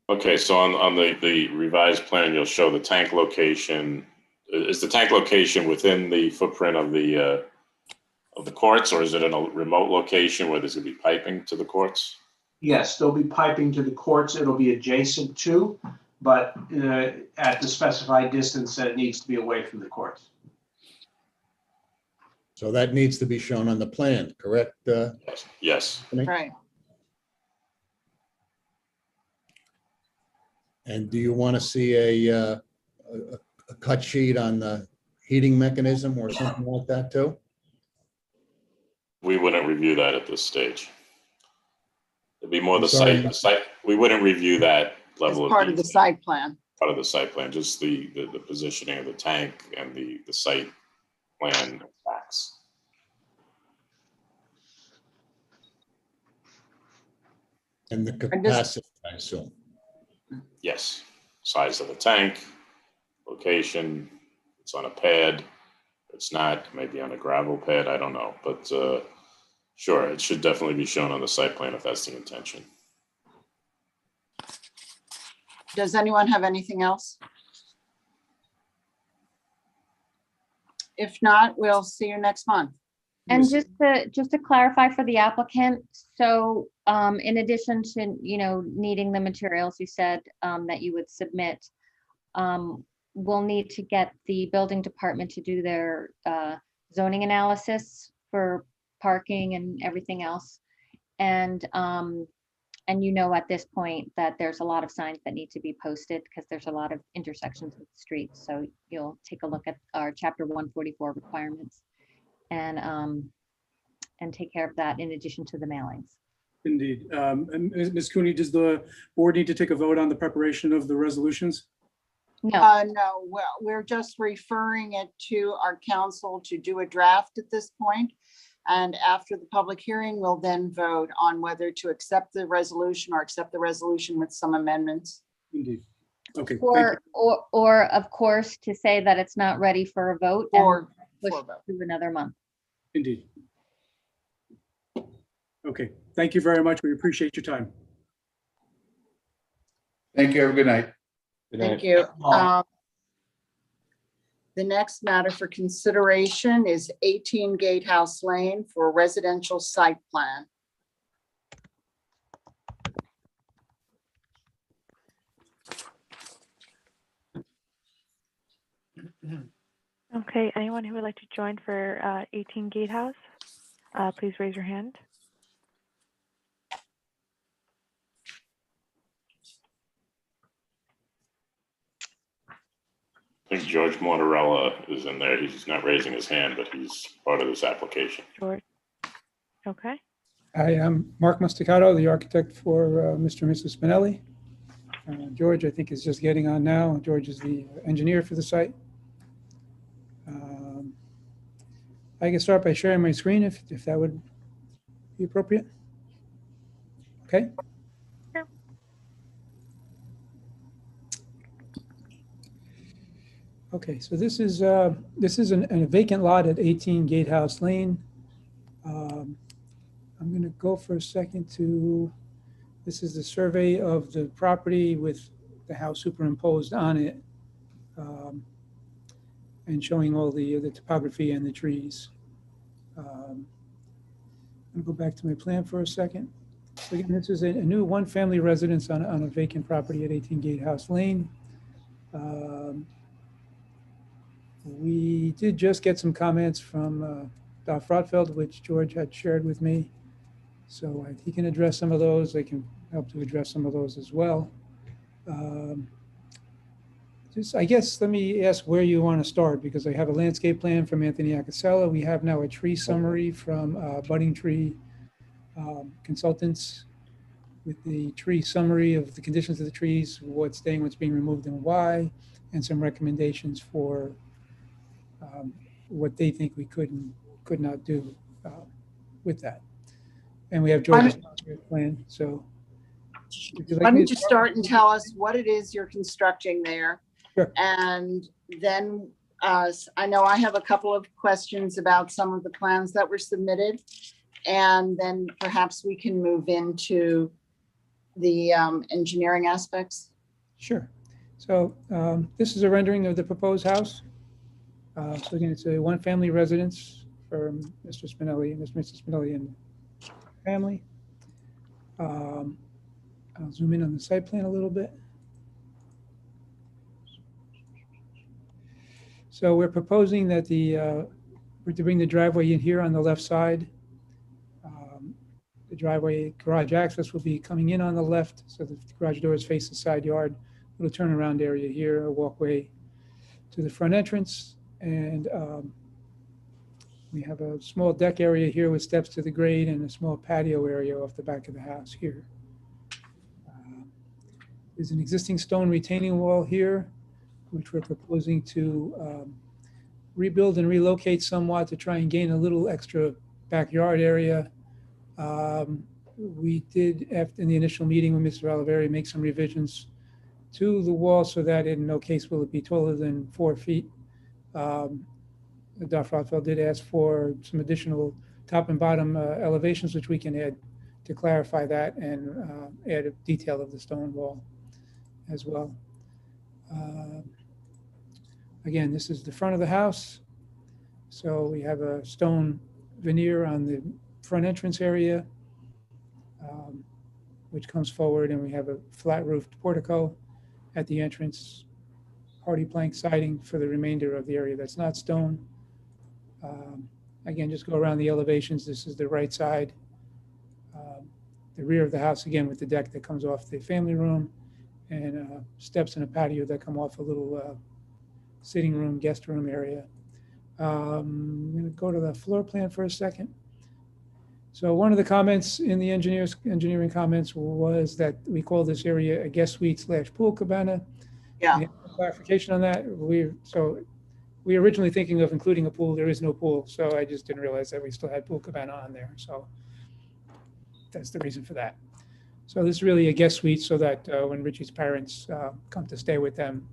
H: Okay, so on the revised plan, you'll show the tank location. Is the tank location within the footprint of the courts, or is it in a remote location where there's gonna be piping to the courts?
L: Yes, there'll be piping to the courts. It'll be adjacent to, but at the specified distance that it needs to be away from the courts.
C: So that needs to be shown on the plan, correct?
H: Yes.
A: Right.
C: And do you want to see a cut sheet on the heating mechanism or something like that too?
H: We wouldn't review that at this stage. It'd be more
C: I'm
H: the
C: sorry.
H: site. We wouldn't review that
A: As
H: level of
A: part of the
H: detail.
A: site plan.
H: Part of the site plan, just the positioning of the tank and the site plan facts.
C: And the capacity, I assume.
H: Yes, size of the tank, location, it's on a pad, it's not, maybe on a gravel pad, I don't know, but sure, it should definitely be shown on the site plan if that's the intention.
A: Does anyone have anything else? If not, we'll see you next month.
G: And just to clarify for the applicant, so in addition to, needing the materials you said that you would submit, we'll need to get the building department to do their zoning analysis for parking and everything else. And at this point that there's a lot of signs that need to be posted because there's a lot of intersections with the streets. So you'll take a look at our chapter 144 requirements and take care of that in addition to the mailings.
K: Indeed. And Ms. Cooney, does the board need to take a vote on the preparation of the resolutions?
G: No.
A: No, well, we're just referring it to our council to do a draft at this point. And after the public hearing, we'll then vote on whether to accept the resolution or accept the resolution with some amendments.
K: Indeed. Okay.
G: Or of course, to say that it's not ready for a vote
A: Or
G: push
A: for a
G: it
A: vote.
G: to another month.
K: Indeed. Okay. Thank you very much. We appreciate your time.
M: Thank you. Have a good night.
A: Thank you. The next matter for consideration is 18 Gatehouse Lane for a residential site plan.
J: Okay, anyone who would like to join for 18 Gatehouse, please raise your hand.
H: I think George Mortarella is in there. He's not raising his hand, but he's part of this application.
J: George. Okay.
P: I am Mark Musticato, the architect for Mr. and Mrs. Spinelli. George, I think, is just getting on now. George is the engineer for the site. I can start by sharing my screen if that would be appropriate. Okay.
J: Sure.
P: Okay, so this is a vacant lot at 18 Gatehouse Lane. I'm going to go for a second to, this is the survey of the property with the house superimposed on it, and showing all the topography and the trees. I'm going to go back to my plan for a second. So again, this is a new one-family residence on a vacant property at 18 Gatehouse Lane. We did just get some comments from Dr. Frotfeld, which George had shared with me. So he can address some of those. I can help to address some of those as well. Just, I guess, let me ask where you want to start, because I have a landscape plan from Anthony Acasella. We have now a tree summary from Budding Tree Consultants with the tree summary of the conditions of the trees, what's staying, what's being removed and why, and some recommendations for what they think we could and could not do with that. And we have George's plan, so. would you like
A: Why
P: me
A: don't
P: to
A: you start and tell us what it is you're constructing there?
P: Sure.
A: And then I know I have a couple of questions about some of the plans that were submitted. And then perhaps we can move into the engineering aspects.
P: Sure. So this is a rendering of the proposed house. So again, it's a one-family residence for Mr. Spinelli and Mrs. Spinelli and family. I'll zoom in on the site plan a little bit. So we're proposing that we're to bring the driveway in here on the left side. The driveway garage access will be coming in on the left, so the garage doors face the side yard. Little turnaround area here, a walkway to the front entrance, and we have a small deck area here with steps to the grade and a small patio area off the back of the house here. There's an existing stone retaining wall here, which we're proposing to rebuild and relocate somewhat to try and gain a little extra backyard area. We did, in the initial meeting with Mr. Oliveri, make some revisions to the wall so that in no case will it be taller than 4 feet. Dr. Rothfeld did ask for some additional top and bottom elevations, which we can add to clarify that and add a detail of the stone wall as well. Again, this is the front of the house. So we have a stone veneer on the front entrance area, which comes forward, and we have a flat roofed portico at the entrance, hardy plank siding for the remainder of the area that's not stone. Again, just go around the elevations. This is the right side. The rear of the house, again, with the deck that comes off the family room, and steps and a patio that come off a little sitting room, guest room area. I'm going to go to the floor plan for a second. So one of the comments in the engineering comments was that we call this area a guest suite / pool cabana.
A: Yeah.
P: Clarification on that. We were originally thinking of including a pool. There is no pool, so I just didn't realize that we still had pool cabana on there. So that's the reason for that. So this is really a guest suite, so that when Richie's parents come to stay with them,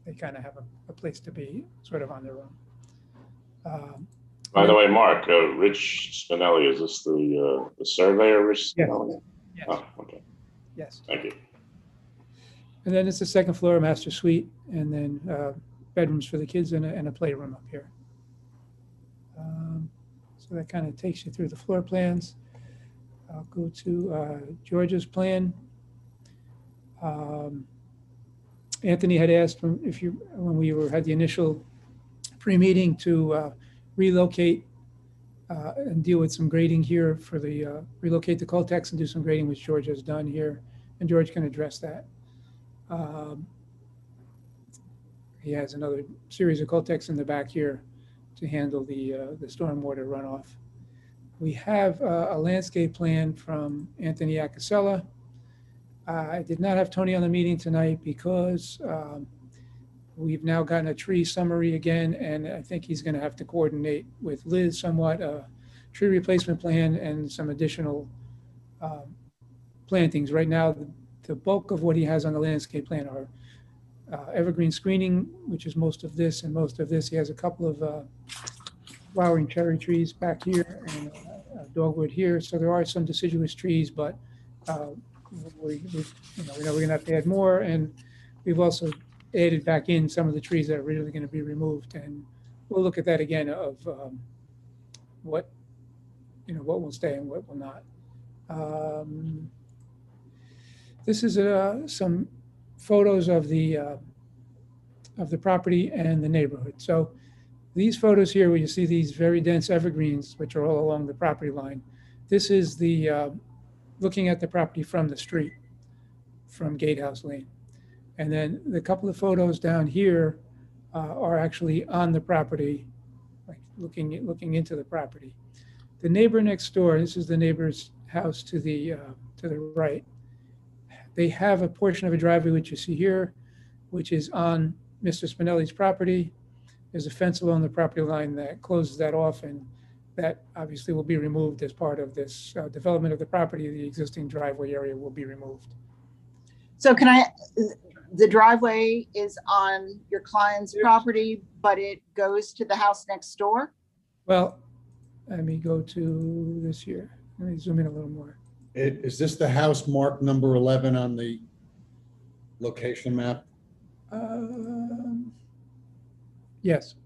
P: they kind of have a place to be sort of on their own.
H: By the way, Mark, Rich Spinelli, is this the surveyor, Rich Spinelli?
P: Yes.
H: Oh, okay.
P: Yes.
H: Thank you.
P: And then it's the second floor master suite, and then bedrooms for the kids and a playroom up here. So that kind of takes you through the floor plans. I'll go to George's plan. Anthony had asked when we had the initial pre-meeting to relocate and deal with some grading here for the relocate the Coltex and do some grading, which George has done here, and George can address that. He has another series of Coltex in the back here to handle the stormwater runoff. We have a landscape plan from Anthony Acasella. I did not have Tony on the meeting tonight because we've now gotten a tree summary again, and I think he's going to have to coordinate with Liz somewhat a tree replacement plan and some additional plantings. Right now, the bulk of what he has on the landscape plan are evergreen screening, which is most of this, and most of this. He has a couple of flowering cherry trees back here and dogwood here. So there are some deciduous trees, but we know we're going to have to add more, and we've also added back in some of the trees that are really going to be removed, and we'll look at that again of what will stay and what will not. This is some photos of the property and the neighborhood. So these photos here, where you see these very dense evergreens, which are all along the property line, this is the looking at the property from the street, from Gatehouse Lane. And then the couple of photos down here are actually on the property, like looking into the property. The neighbor next door, this is the neighbor's house to the right. They have a portion of a driveway, which you see here, which is on Mr. Spinelli's property. There's a fence along the property line that closes that off, and that obviously will be removed as part of this development of the property. The existing driveway area will be removed.
A: So the driveway is on your client's property, but it goes to the house next door?
P: Well, let me go to this here. Let me zoom in a little more.
C: Is this the house marked number 11 on the location map?
P: Yes.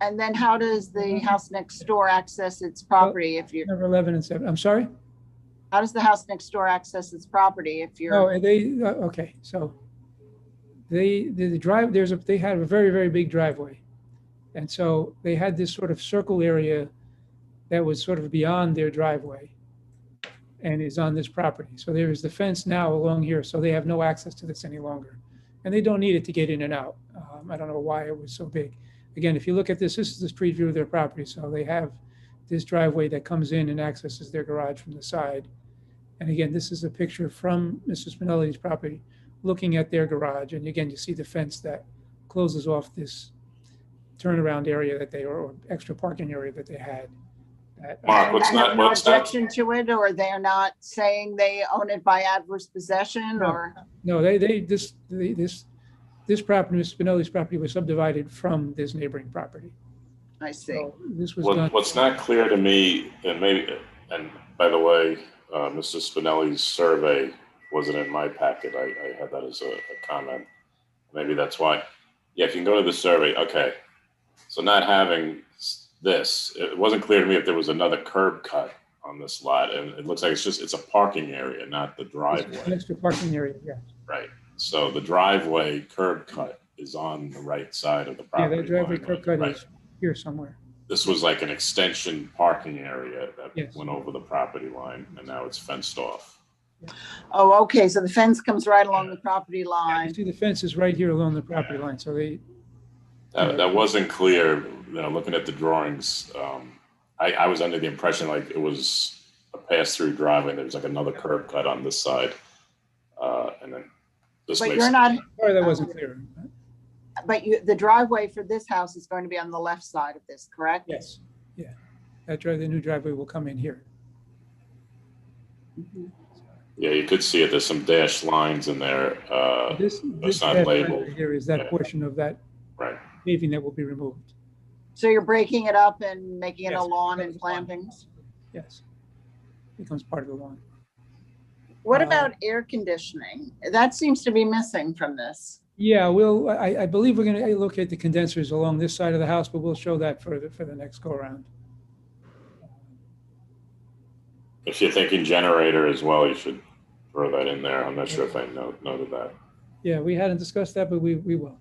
A: And then how does the house next door access its property if you're,
P: Number 11 and 7. I'm sorry?
A: how does the house next door access its property if you're?
P: Oh, okay. So they had a very, very big driveway. And so they had this sort of circle area that was sort of beyond their driveway and is on this property. So there is the fence now along here, so they have no access to this any longer. And they don't need it to get in and out. I don't know why it was so big. Again, if you look at this is the street view of their property. So they have this driveway that comes in and accesses their garage from the side. And again, this is a picture from Mr. Spinelli's property looking at their garage. And again, you see the fence that closes off this turnaround area that or extra parking area that they had.
H: Mark,
A: No objection to it, or they're not saying they own it by adverse possession, or?
P: No, this property, Mr. Spinelli's property, was subdivided from this neighboring property.
A: I see.
P: So this was done.
H: What's not clear to me, and by the way, Mr. Spinelli's survey wasn't in my packet. I had that as a comment. Maybe that's why. Yeah, if you can go to the survey, okay. So not having this, it wasn't clear to me if there was another curb cut on this lot, and it looks like it's a parking area, not the driveway.
P: An extra parking area, yeah.
H: Right. So the driveway curb cut is on the right side of the
P: Yeah,
H: property.
P: that driveway
H: line,
P: curb cut
H: right?
P: is here somewhere.
H: This was like an extension parking area that
P: Yes.
H: went over the property line, and now it's fenced off.
A: Oh, okay, so the fence comes right along the property
P: You
A: line.
P: see the fence is right here along the property line, so
H: That wasn't clear, looking at the drawings. I was under the impression like it was a pass-through driveway, and there was like another curb cut on this side. And then this
A: But
H: makes.
A: you're not,
P: sorry, that wasn't clear.
A: but the driveway for this house is going to be on the left side of this, correct?
P: Yes, yeah. The new driveway will come in here.
H: Yeah, you could see it. There's some dashed lines in there.
P: This
H: It's not
P: dash line
H: labeled.
P: right here is that portion of that
H: Right.
P: paving that will be removed.
A: So you're breaking it up and making it a
P: Yes.
A: lawn and plantings?
P: Yes. Becomes part of the lawn.
A: What about air conditioning? That seems to be missing from this.
P: Yeah, I believe we're going to locate the condensers along this side of the house, but we'll show that for the next go around.
H: If you're thinking generator as well, you should throw that in there. I'm not sure if I noted that.
P: Yeah, we hadn't discussed that, but we will.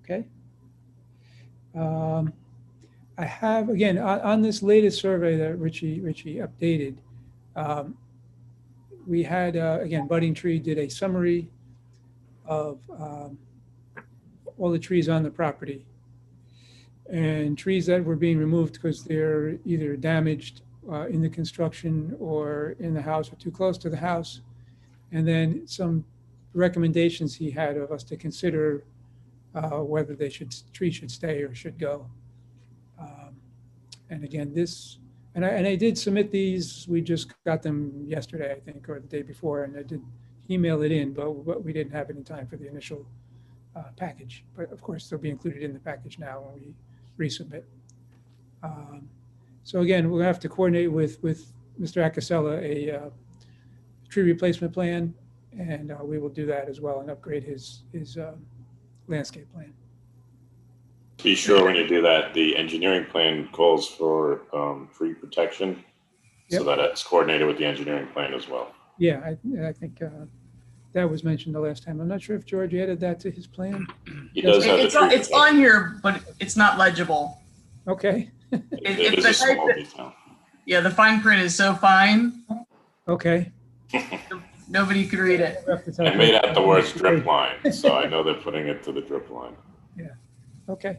P: Okay. I have, again, on this latest survey that Richie updated, we had, again, Budding Tree did a summary of all the trees on the property. And trees that were being removed because they're either damaged in the construction or in the house or too close to the house. And then some recommendations he had of us to consider whether trees should stay or should go. And again, and I did submit these. We just got them yesterday, I think, or the day before, and I did email it in, but we didn't have it in time for the initial package. But of course, they'll be included in the package now when we resubmit. So again, we'll have to coordinate with Mr. Acasella a tree replacement plan, and we will do that as well and upgrade his landscape plan.
H: Be sure when you do that, the engineering plan calls for tree protection, so that it's coordinated with the engineering plan as well.
P: Yeah, I think that was mentioned the last time. I'm not sure if George added that to his plan.
H: He does have the tree
F: It's on here, but it's not legible.
P: Okay.
H: It is a small detail.
F: Yeah, the fine print is so fine.
P: Okay.
F: Nobody could read it.
H: I made out the words drip line, so I know they're putting it to the drip line.
P: Yeah, okay.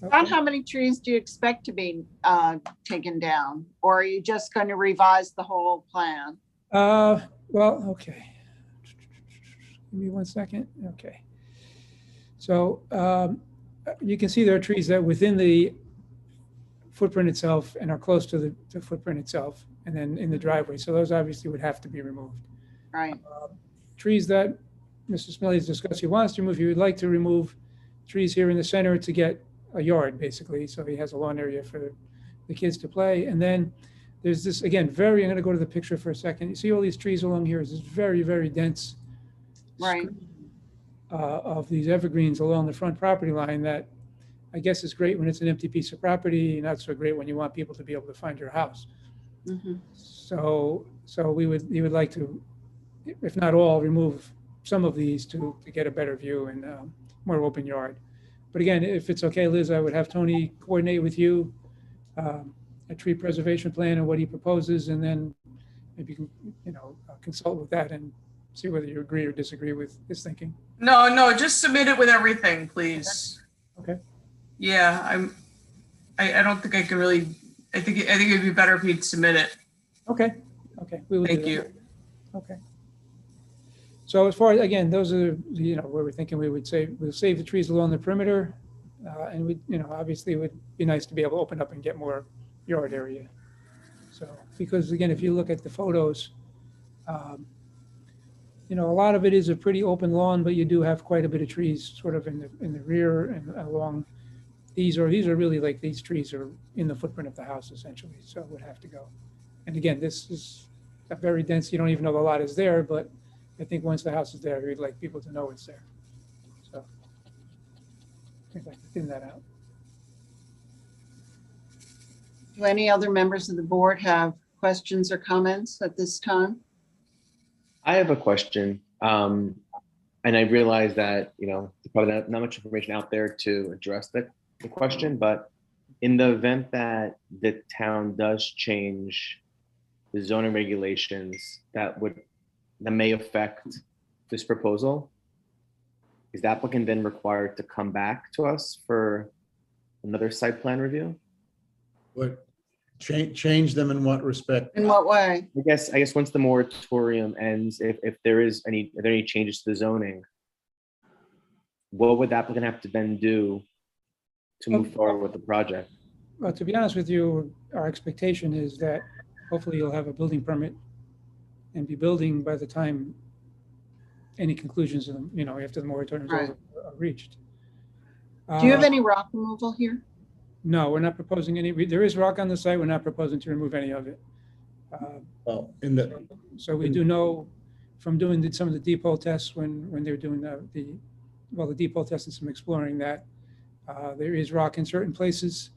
A: About how many trees do you expect to be taken down? Or are you just going to revise the whole plan?
P: Well, okay. Give me 1 second. Okay. So you can see there are trees that within the footprint itself and are close to the footprint itself, and then in the driveway. So those obviously would have to be removed.
A: Right.
P: Trees that Mr. Smelly has discussed he wants to remove, he would like to remove trees here in the center to get a yard, basically. So he has a lawn area for the kids to play. And then there's this, again, I'm going to go to the picture for a second. You see all these trees along here is this very, very dense
A: Right.
P: of these evergreens along the front property line that I guess is great when it's an empty piece of property, not so great when you want people to be able to find your house.
A: Mm-hmm.
P: So he would like to, if not all, remove some of these to get a better view and more open yard. But again, if it's okay, Liz, I would have Tony coordinate with you a tree preservation plan and what he proposes, and then maybe you can, consult with that and see whether you agree or disagree with his thinking.
F: No, just submit it with everything, please.
P: Okay.
F: Yeah, I don't think I can really, I think it'd be better if he'd submit it.
P: Okay. We will do
F: Thank
P: that.
F: you.
P: Okay. So as far as, again, those are, where we're thinking we would say, we'll save the trees along the perimeter. And we, obviously it would be nice to be able to open up and get more yard area. So, because again, if you look at the photos, a lot of it is a pretty open lawn, but you do have quite a bit of trees sort of in the rear and along. These are really like, these trees are in the footprint of the house essentially, so it would have to go. And again, this is a very dense, you don't even know the lot is there, but I think once the house is there, we'd like people to know it's there. So I think I can thin that out.
A: Do any other members of the board have questions or comments at this time?
D: I have a question. And I realize that, there's probably not much information out there to address the question, but in the event that the town does change the zoning regulations that may affect this proposal, is the applicant then required to come back to us for another site plan review?
C: What, change them in what respect?
A: In what way?
D: I guess once the moratorium ends, if there are any changes to the zoning, what would the applicant have to then do to move forward with the project?
P: Well, to be honest with you, our expectation is that hopefully you'll have a building permit and be building by the time any conclusions, after the moratorium is over, are reached.
A: Do you have any rock removal here?
P: No, we're not proposing any. There is rock on the site. We're not proposing to remove any of it.
C: Well,
P: So we do know from doing some of the deep hole tests when they were doing the deep hole tests and some exploring that there is rock in certain places.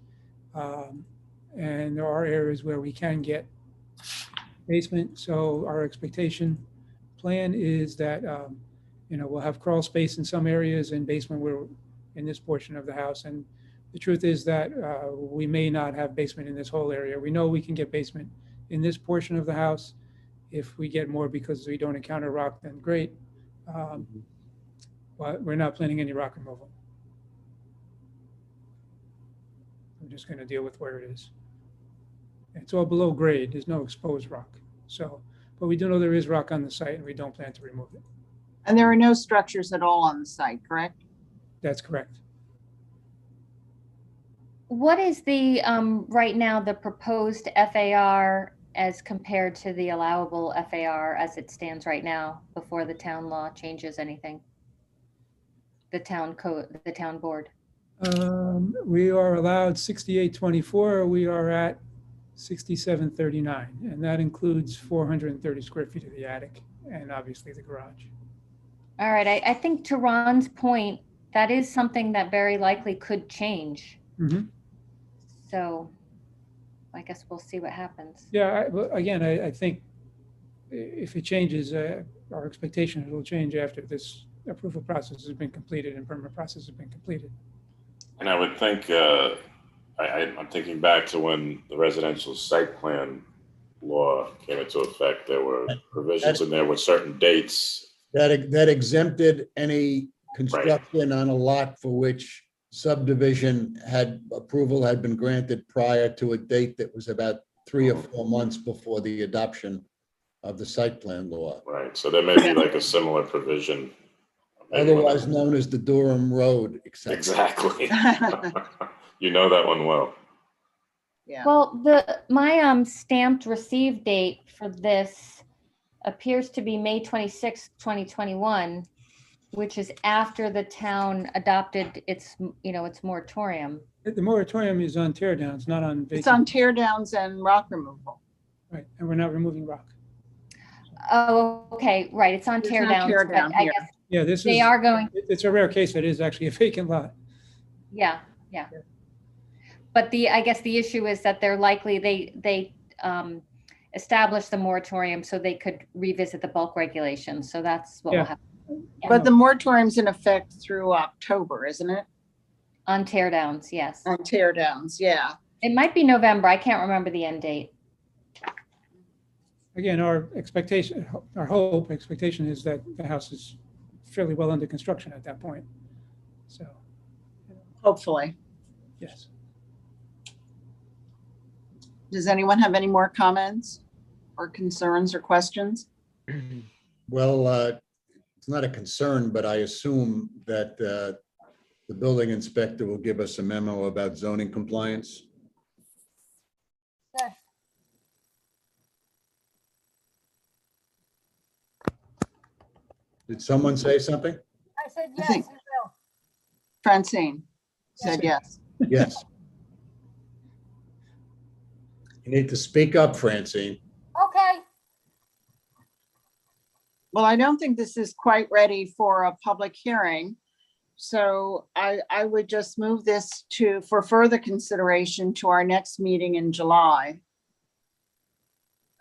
P: And there are areas where we can get basement. So our expectation plan is that, we'll have crawl space in some areas and basement in this portion of the house. And the truth is that we may not have basement in this whole area. We know we can get basement in this portion of the house. If we get more because we don't encounter rock, then great. But we're not planning any rock removal. I'm just going to deal with where it is. It's all below grade. There's no exposed rock. So, but we do know there is rock on the site and we don't plan to remove it.
A: And there are no structures at all on the site, correct?
P: That's correct.
G: What is the, right now, the proposed FAR as compared to the allowable FAR as it stands right now before the town law changes anything? The town code, the town board.
P: We are allowed 6824. We are at 6739, and that includes 430 square feet of the attic and obviously the garage.
G: All right, I think to Ron's point, that is something that very likely could change.
P: Mm-hmm.
G: So I guess we'll see what happens.
P: Yeah, I think if it changes, our expectation is it will change after this approval process has been completed and permit process has been completed.
H: And I would think, I'm thinking back to when the residential site plan law came into effect, there were provisions in there with certain dates.
C: That exempted any construction on a lot for which subdivision approval had been granted prior to a date that was about 3 or 4 months before the adoption of the site plan law.
H: Right, so there may be like a similar provision. maybe when
C: Otherwise known as the Durham Road exception.
H: Exactly. You know that one well.
A: Yeah.
G: Well, my stamped receive date for this appears to be May 26, 2021, which is after the town adopted its moratorium.
P: The moratorium is on tear downs, not on
A: It's
P: vacant.
A: on tear downs and rock removal.
P: Right, and we're not removing rock.
G: Oh, okay, right, it's on
A: It's
G: tear
A: not
G: downs,
A: tear
G: but
A: down
G: I
A: here.
G: guess
P: Yeah, this is.
G: they are going,
P: It's a rare case that is actually a vacant lot.
G: yeah. But I guess the issue is that they're likely, they established the moratorium so they could revisit the bulk regulations. So that's what will
P: Yeah.
G: happen.
A: But the moratorium's in effect through October, isn't it?
G: On tear downs, yes.
A: On tear downs, yeah.
G: It might be November. I can't remember the end date.
P: Again, our expectation is that the house is fairly well under construction at that point. So,
A: Hopefully.
P: yes.
A: Does anyone have any more comments or concerns or questions?
C: Well, it's not a concern, but I assume that the building inspector will give us a memo about zoning compliance.
B: Yes.
C: Did someone say something?
B: I said
A: I
B: yes,
A: think-
B: he will.
A: Francine said yes.
C: Yes. You need to speak up, Francine.
B: Okay,
A: Well, I don't think this is quite ready for a public hearing. So I would just move this for further consideration to our next meeting in July.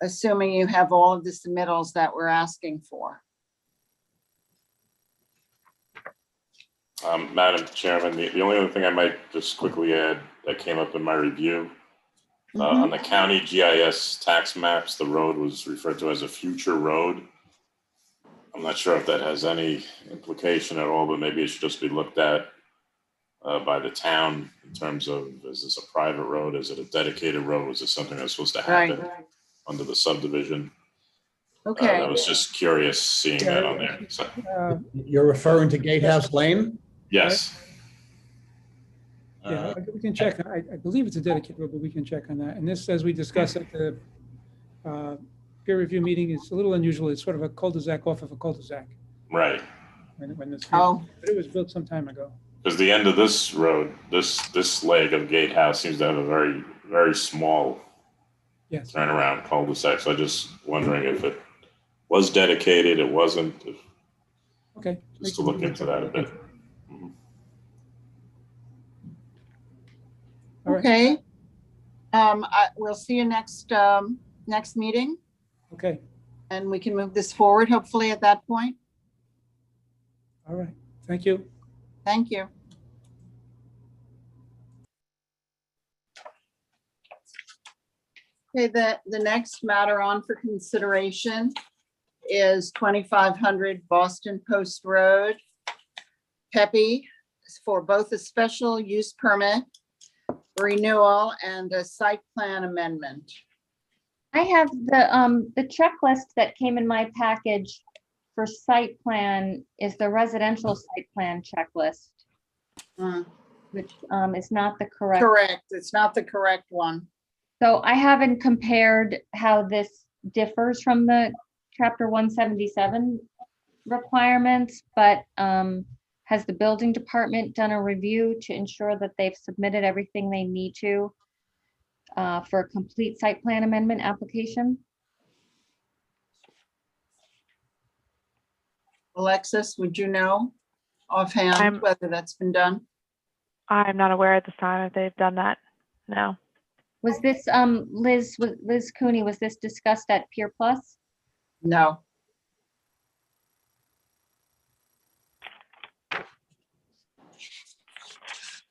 A: Assuming you have all of the submittals that we're asking for.
H: Madam Chairman, the only other thing I might just quickly add that came up in my review, on the county GIS tax maps, the road was referred to as a future road. I'm not sure if that has any implication at all, but maybe it should just be looked at by the town in terms of, is this a private road? Is it a dedicated road? Was this something that's supposed to happen under the subdivision?
A: Okay.
H: I was just curious seeing that on there. So,
C: You're referring to Gatehouse Lane?
H: yes.
P: Yeah, we can check. I believe it's a dedicated road, but we can check on that. And this, as we discussed at the peer review meeting, is a little unusual. It's sort of a cul-de-sac off of a cul-de-sac.
H: Right.
P: When this,
A: Oh.
P: but it was built some time ago.
H: Because the end of this road, this leg of Gatehouse seems to have a very, very small
P: Yes.
H: turnaround cul-de-sac. So I just wondering if it was dedicated, it wasn't,
P: Okay.
H: just to look into that a bit.
P: All right.
A: Okay. We'll see you next meeting
P: Okay.
A: and we can move this forward hopefully at that point.
P: All right. Thank you.
A: Thank you. Okay, the next matter on for consideration is 2500 Boston Post Road, Pepe, for both a special use permit renewal and a site plan amendment.
G: I have the checklist that came in my package for site plan is the residential site plan checklist, which is not the correct.
A: Correct, it's not the correct one.
G: So I haven't compared how this differs from the chapter 177 requirements, but has the building department done a review to ensure that they've submitted everything they need to for a complete site plan amendment application?
A: Alexis, would you know offhand whether that's been done?
J: I'm not aware at this time if they've done that. No.
G: Was this, Liz Cooney, was this discussed at Peer Plus?
A: No.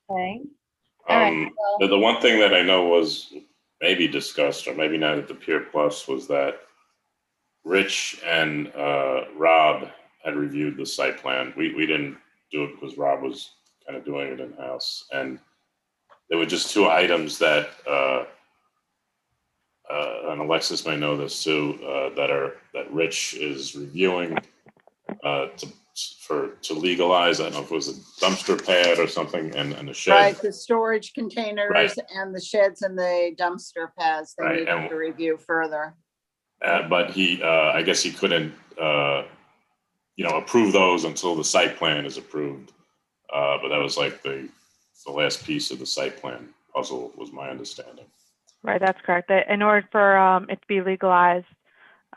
G: Okay. All right.
H: The one thing that I know was maybe discussed, or maybe not at the Pier Plus, was that Rich and Rob had reviewed the site plan. We didn't do it because Rob was kind of doing it in-house. And there were just two items that, and Alexis may know this too, that Rich is reviewing to legalize. I don't know if it was a dumpster pad or something, and a shed.
A: Right, the storage containers
H: Right.
A: and the sheds and the dumpster pads, they
H: Right,
A: need
H: and-
A: to review further.
H: But he, I guess he couldn't, approve those until the site plan is approved. But that was like the last piece of the site plan puzzle, was my understanding.
J: Right, that's correct. In order for it to be legalized,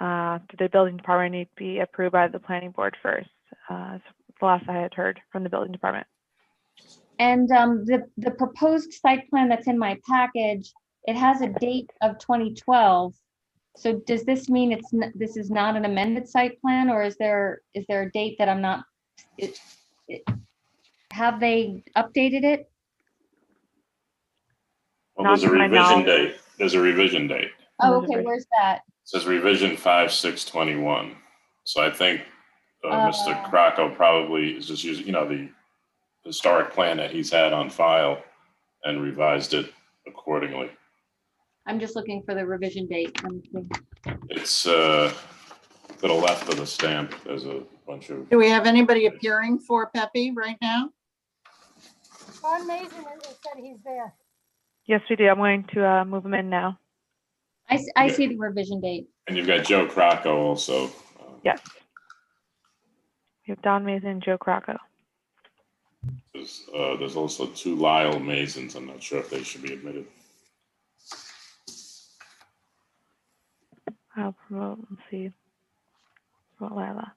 J: the building department need to be approved by the planning board first. That's the last I had heard from the building department.
G: And the proposed site plan that's in my package, it has a date of 2012. So does this mean this is not an amended site plan, or is there a date that I'm not? Have they updated it?
H: Well,
J: Not
H: there's a
J: to my
H: revision
J: knowledge.
H: date. There's a revision date.
G: Oh, okay, where's that?
H: It says revision 5/6/21. So I think Mr. Crocco probably is just using, the historic plan that he's had on file and revised it accordingly.
G: I'm just looking for the revision date.
H: It's to the left of the stamp. There's a bunch of.
A: Do we have anybody appearing for Pepe right now?
B: Ron Mason said he's there.
J: Yes, we do. I'm going to move them in now.
G: I see the revision date.
H: And you've got Joe Crocco also.
J: Yes. We have Don Mason and Joe Crocco.
H: There's also two Lyle Masons. I'm not sure if they should be admitted.
J: I'll promote and see. Promote Lila.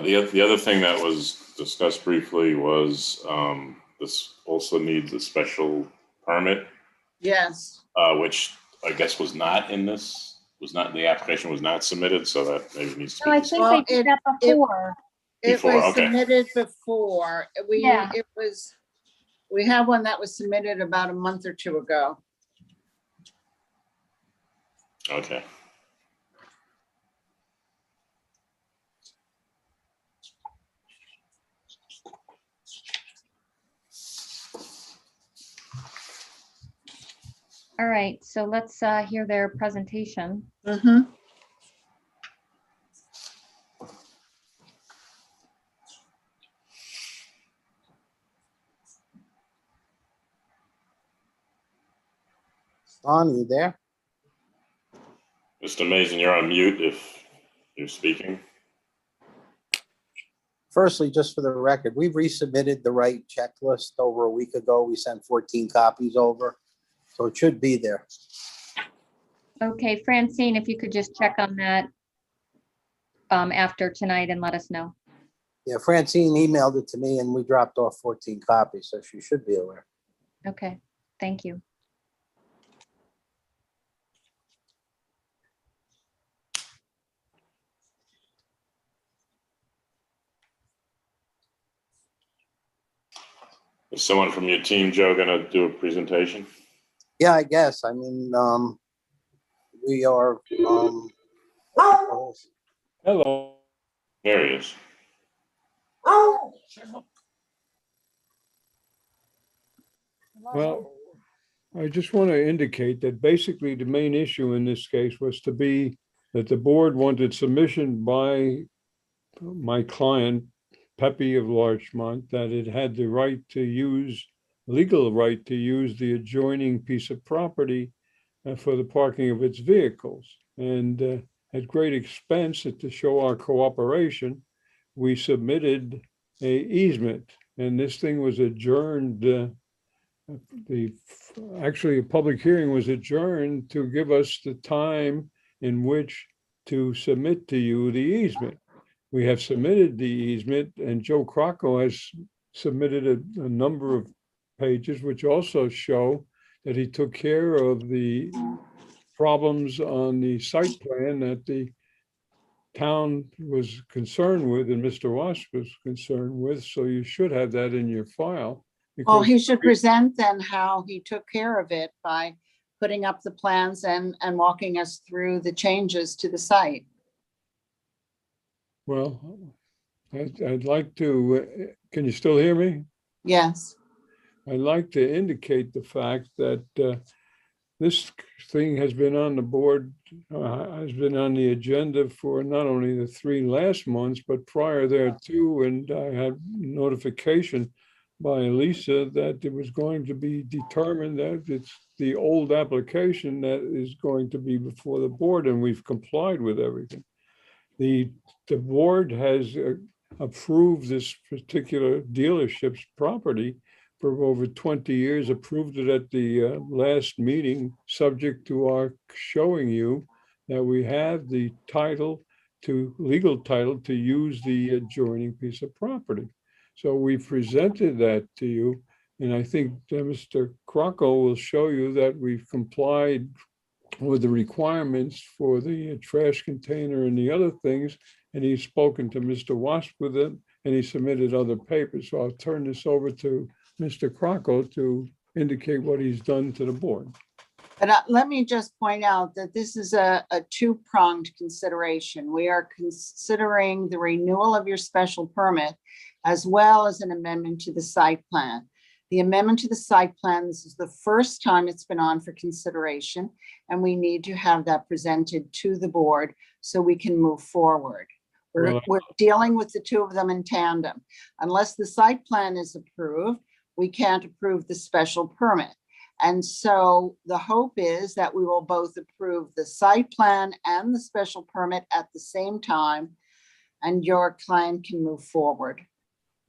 H: The other thing that was discussed briefly was this also needs a special permit,
A: Yes.
H: which I guess was not in this, the application was not submitted, so that maybe needs to be.
G: No, I think they did that before.
A: It
H: Before,
A: was
H: okay.
A: submitted before.
G: Yeah.
A: We have one that was submitted about a month or two ago.
H: Okay.
G: All right, so let's hear their presentation.
A: Mm-hmm.
Q: Don, you there?
H: Mr. Mason, you're on mute if you're speaking.
Q: Firstly, just for the record, we've resubmitted the right checklist over a week ago. We sent 14 copies over, so it should be there.
G: Okay, Francine, if you could just check on that after tonight and let us know.
Q: Yeah, Francine emailed it to me and we dropped off 14 copies, so she should be aware.
G: Okay, thank you.
H: Is someone from your team, Joe, gonna do a presentation?
Q: Yeah, I guess. I mean, we are.
K: Hello.
H: There he is.
K: Well, I just want to indicate that basically the main issue in this case was to be that the board wanted submission by my client, Pepe of Larchmont, that it had the right to use, legal right to use the adjoining piece of property for the parking of its vehicles. And at great expense to show our cooperation, we submitted a easement, and this thing was adjourned. Actually, a public hearing was adjourned to give us the time in which to submit to you the easement. We have submitted the easement, and Joe Crocco has submitted a number of pages which also show that he took care of the problems on the site plan that the town was concerned with and Mr. Wasp was concerned with. So you should have that in your file.
A: Well,
R: because
A: he should present then how he took care of it by putting up the plans and walking us through the changes to the site.
R: well, I'd like to, can you still hear me?
A: Yes.
R: I'd like to indicate the fact that this thing has been on the board, has been on the agenda for not only the 3 last months, but prior thereto, and I had notification by Lisa that it was going to be determined that it's the old application that is going to be before the board, and we've complied with everything. The board has approved this particular dealership's property for over 20 years, approved it at the last meeting, subject to our showing you that we have the legal title to use the adjoining piece of property. So we presented that to you, and I think Mr. Crocco will show you that we've complied with the requirements for the trash container and the other things, and he's spoken to Mr. Wasp with it, and he submitted other papers. So I'll turn this over to Mr. Crocco to indicate what he's done to the board.
A: But let me just point out that this is a two-pronged consideration. We are considering the renewal of your special permit as well as an amendment to the site plan. The amendment to the site plan, this is the first time it's been on for consideration, and we need to have that presented to the board so we can move forward. We're dealing with the two of them in tandem. Unless the site plan is approved, we can't approve the special permit. And so the hope is that we will both approve the site plan and the special permit at the same time, and your client can move forward.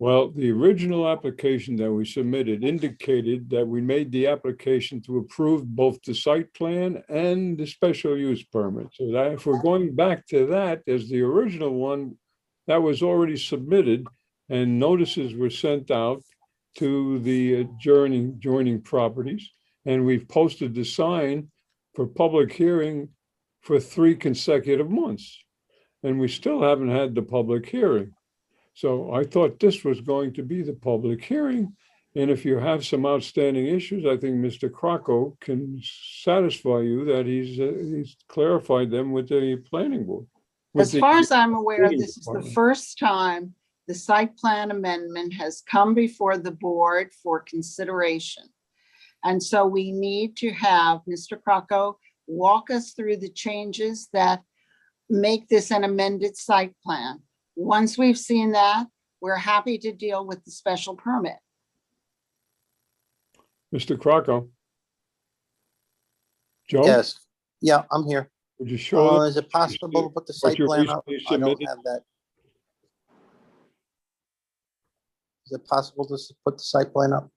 R: Well, the original application that we submitted indicated that we made the application to approve both the site plan and the special use permit. So that if we're going back to that as the original one, that was already submitted and notices were sent out to the adjoining properties. And we've posted the sign for public hearing for 3 consecutive months. And we still haven't had the public hearing. So I thought this was going to be the public hearing. And if you have some outstanding issues, I think Mr. Crocco can satisfy you that he's clarified them with the planning board.
A: As far as I'm aware, this is the first time the site plan amendment has come before the board for consideration. And so we need to have Mr. Crocco walk us through the changes that make this an amended site plan. Once we've seen that, we're happy to deal with the special permit.
R: Mr. Crocco. Joe?
Q: Yes, yeah, I'm here.
R: Would you show
Q: Is it possible to put the site plan up? I don't have that. Is it possible to put the site plan up?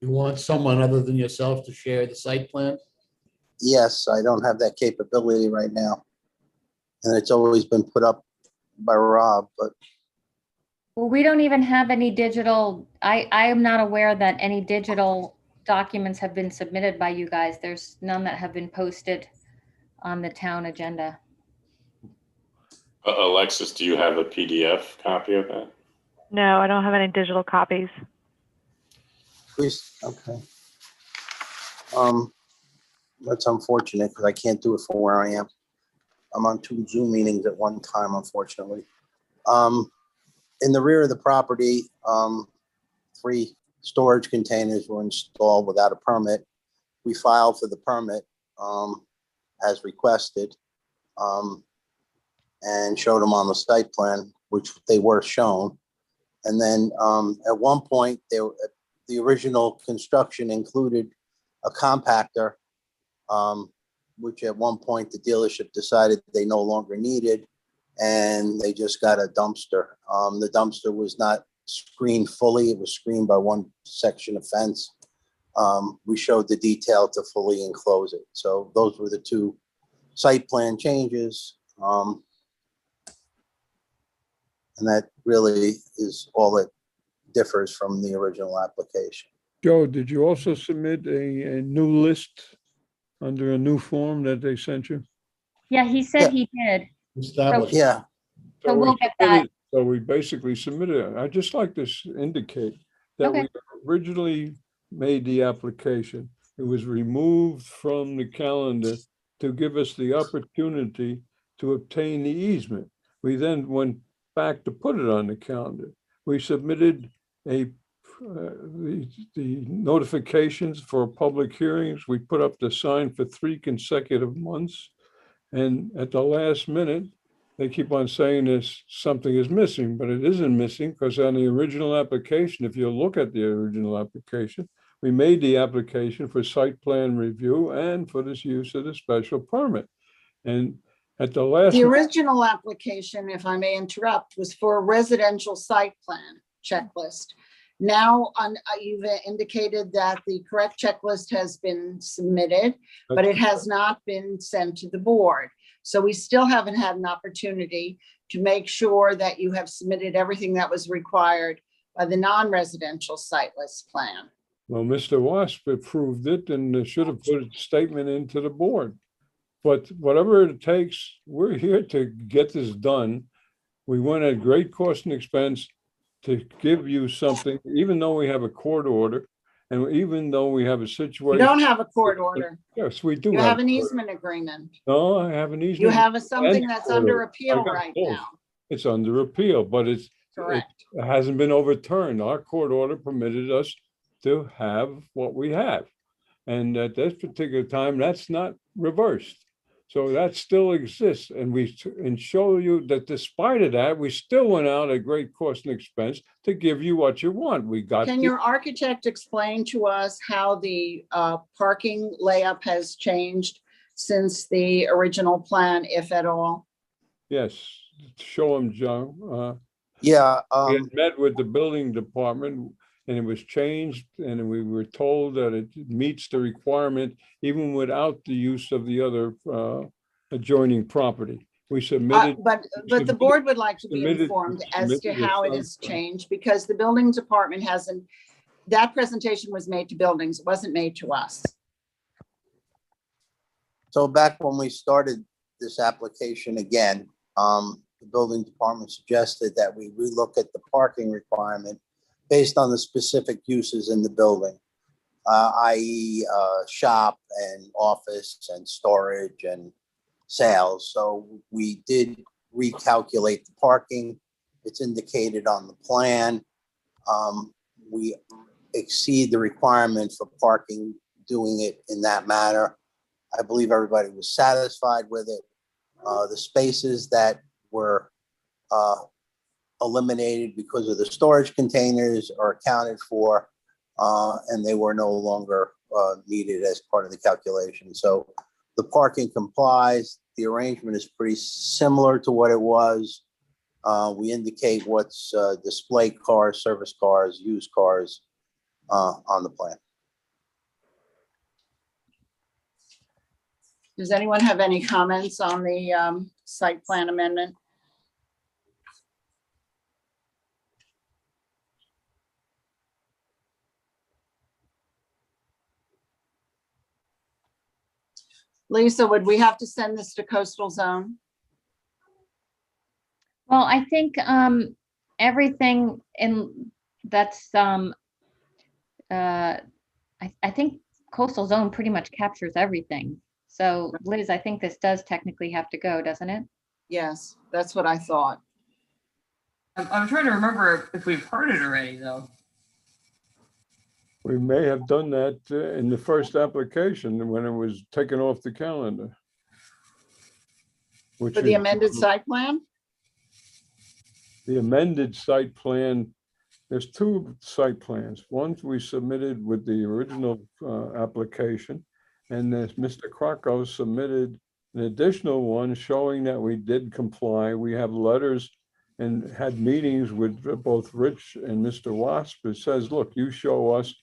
S: You want someone other than yourself to share the site plan?
Q: Yes, I don't have that capability right now. And it's always been put up by Rob, but.
G: Well, we don't even have any digital, I am not aware that any digital documents have been submitted by you guys. There's none that have been posted on the town agenda.
H: Alexis, do you have a PDF copy of that?
J: No, I don't have any digital copies.
Q: Please, okay. That's unfortunate because I can't do it from where I am. I'm on 2 Zoom meetings at one time, unfortunately. In the rear of the property, 3 storage containers were installed without a permit. We filed for the permit as requested and showed them on the site plan, which they were shown. And then at one point, the original construction included a compactor, which at one point the dealership decided they no longer needed, and they just got a dumpster. The dumpster was not screened fully. It was screened by one section of fence. We showed the detail to fully enclose it. So those were the 2 site plan changes. And that really is all that differs from the original application.
R: Joe, did you also submit a new list under a new form that they sent you?
G: Yeah, he said he did.
Q: Yeah.
G: So we'll get that.
R: So we basically submitted it. I'd just like to indicate that
G: Okay.
R: we originally made the application. It was removed from the calendar to give us the opportunity to obtain the easement. We then went back to put it on the calendar. We submitted the notifications for public hearings. We put up the sign for 3 consecutive months. And at the last minute, they keep on saying this, something is missing, but it isn't missing because on the original application, if you look at the original application, we made the application for site plan review and for this use of the special permit. And at the last.
A: The original application, if I may interrupt, was for a residential site plan checklist. Now, you've indicated that the correct checklist has been submitted, but it has not been sent to the board. So we still haven't had an opportunity to make sure that you have submitted everything that was required by the non-residential site list plan.
R: Well, Mr. Wasp approved it and should have put a statement into the board. But whatever it takes, we're here to get this done. We went at great cost and expense to give you something, even though we have a court order, and even though we have a
A: You
R: situation.
A: don't have a court order.
R: Yes, we do.
A: You have an easement agreement.
R: No, I have an easement.
A: You have something
R: and
A: that's
R: court
A: under
R: order.
A: appeal
R: I got
A: right
R: both.
A: now.
R: It's under appeal, but it
A: Correct.
R: hasn't been overturned. Our court order permitted us to have what we have. And at this particular time, that's not reversed. So that still exists. And show you that despite of that, we still went out at great cost and expense to give you what you want. We got.
A: Can your architect explain to us how the parking layup has changed since the original plan, if at all?
R: Yes, show him, Joe.
Q: Yeah.
R: We had met with the building department and it was changed and we were told that it meets the requirement even without the use of the other adjoining property. We submitted.
A: But the board would like to be informed as to how it has changed because the building department hasn't, that presentation was made to buildings, it wasn't made to us.
Q: So back when we started this application again, the building department suggested that we relook at the parking requirement based on the specific uses in the building, i.e. Shop and office and storage and sales. So we did recalculate the parking. It's indicated on the plan. We exceed the requirement for parking, doing it in that manner. I believe everybody was satisfied with it. The spaces that were eliminated because of the storage containers are accounted for, and they were no longer needed as part of the calculation. So the parking complies. The arrangement is pretty similar to what it was. We indicate what's display cars, service cars, used cars on the plan.
A: Does anyone have any comments on the site plan amendment? Lisa, would we have to send this to coastal zone?
G: Well, I think everything in that's I think coastal zone pretty much captures everything. So Liz, I think this does technically have to go, doesn't it?
A: Yes, that's what I thought.
F: I'm trying to remember if we've heard it already, though.
R: We may have done that in the first application when it was taken off the calendar.
A: For the amended site plan?
R: The amended site plan, there's 2 site plans. One we submitted with the original application, and as Mr. Krakow submitted an additional one showing that we did comply. We have letters and had meetings with both Rich and Mr. Wasp. It says, look, you show us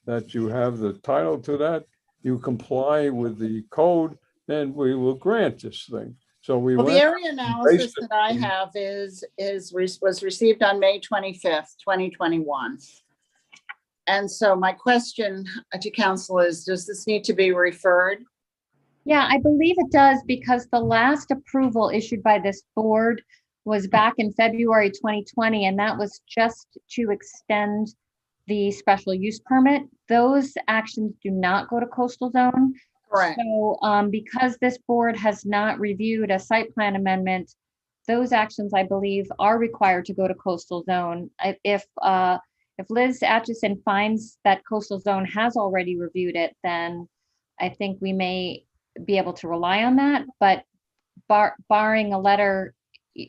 R: that you have the title to that, you comply with the code, then we will grant this thing. So we
A: Well,
R: went.
A: the area analysis that I have was received on May 25th, 2021. And so my question to council is, does this need to be referred?
G: Yeah, I believe it does because the last approval issued by this board was back in February 2020, and that was just to extend the special use permit, those actions do not go to coastal zone.
A: Correct.
G: So because this board has not reviewed a site plan amendment, those actions, I believe, are required to go to coastal zone. If Liz Atchison finds that coastal zone has already reviewed it, then I think we may be able to rely on that. But barring a letter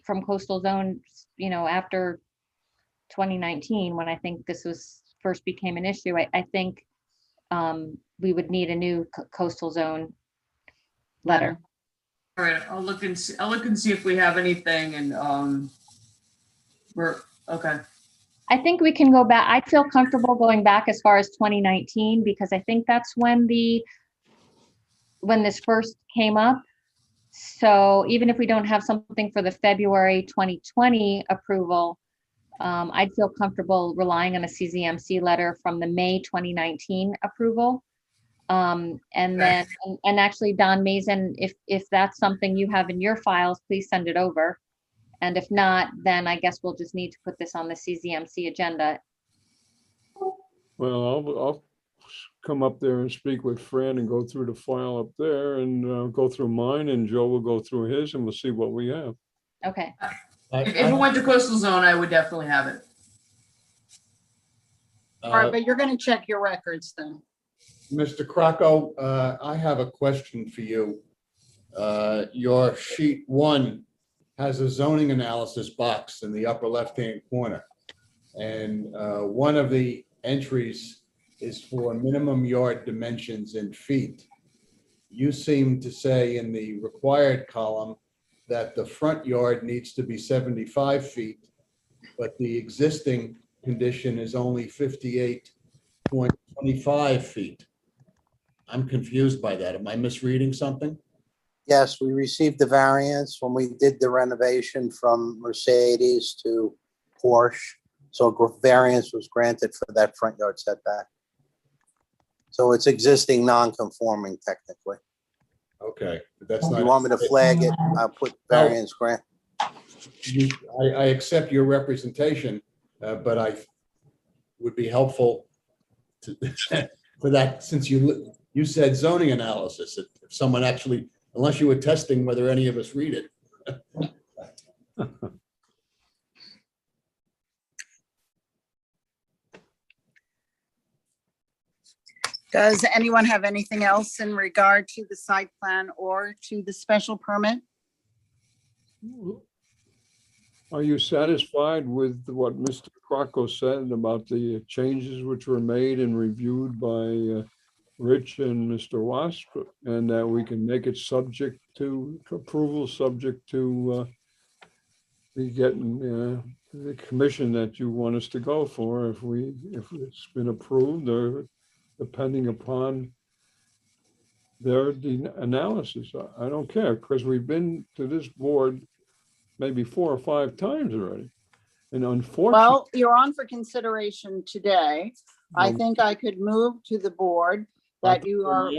G: from coastal zone, after 2019, when I think this first became an issue, I think we would need a new coastal zone letter.
F: All right, I'll look and see if we have anything, and we're okay.
G: I think we can go back. I feel comfortable going back as far as 2019 because I think that's when this first came up. So even if we don't have something for the February 2020 approval, I'd feel comfortable relying on a CZMC letter from the May 2019 approval. And then, and actually, Don Mason, if that's something you have in your files, please send it over. And if not, then I guess we'll just need to put this on the CZMC agenda.
R: Well, I'll come up there and speak with Fran and go through the file up there and go through mine, and Joe will go through his, and we'll see what we have.
G: Okay.
F: If it went to coastal zone, I would definitely have it.
A: All right, but you're going to check your records then.
C: Mr. Crocco, I have a question for you. Your sheet 1 has a zoning analysis box in the upper left-hand corner. And one of the entries is for minimum yard dimensions in feet. You seem to say in the required column that the front yard needs to be 75 feet, but the existing condition is only 58.25 feet. I'm confused by that. Am I misreading something?
Q: Yes, we received the variance when we did the renovation from Mercedes to Porsche. So variance was granted for that front yard setback. So it's existing non-conforming technically.
C: Okay, but that's not.
Q: You want me to flag it? I'll put variance grant.
C: I accept your representation, but I would be helpful to, for that, since you said zoning analysis, if someone actually, unless you were testing whether any of us read it.
A: Does anyone have anything else in regard to the site plan or to the special permit?
R: Are you satisfied with what Mr. Crocco said about the changes which were made and reviewed by Rich and Mr. Wasp, and that we can make it subject to approval, subject to getting the commission that you want us to go for if it's been approved, or depending upon their analysis? I don't care, because we've been to this board maybe 4 or 5 times already. And unfortunately,
A: Well, you're on for consideration today. I think I could move to the board that you are.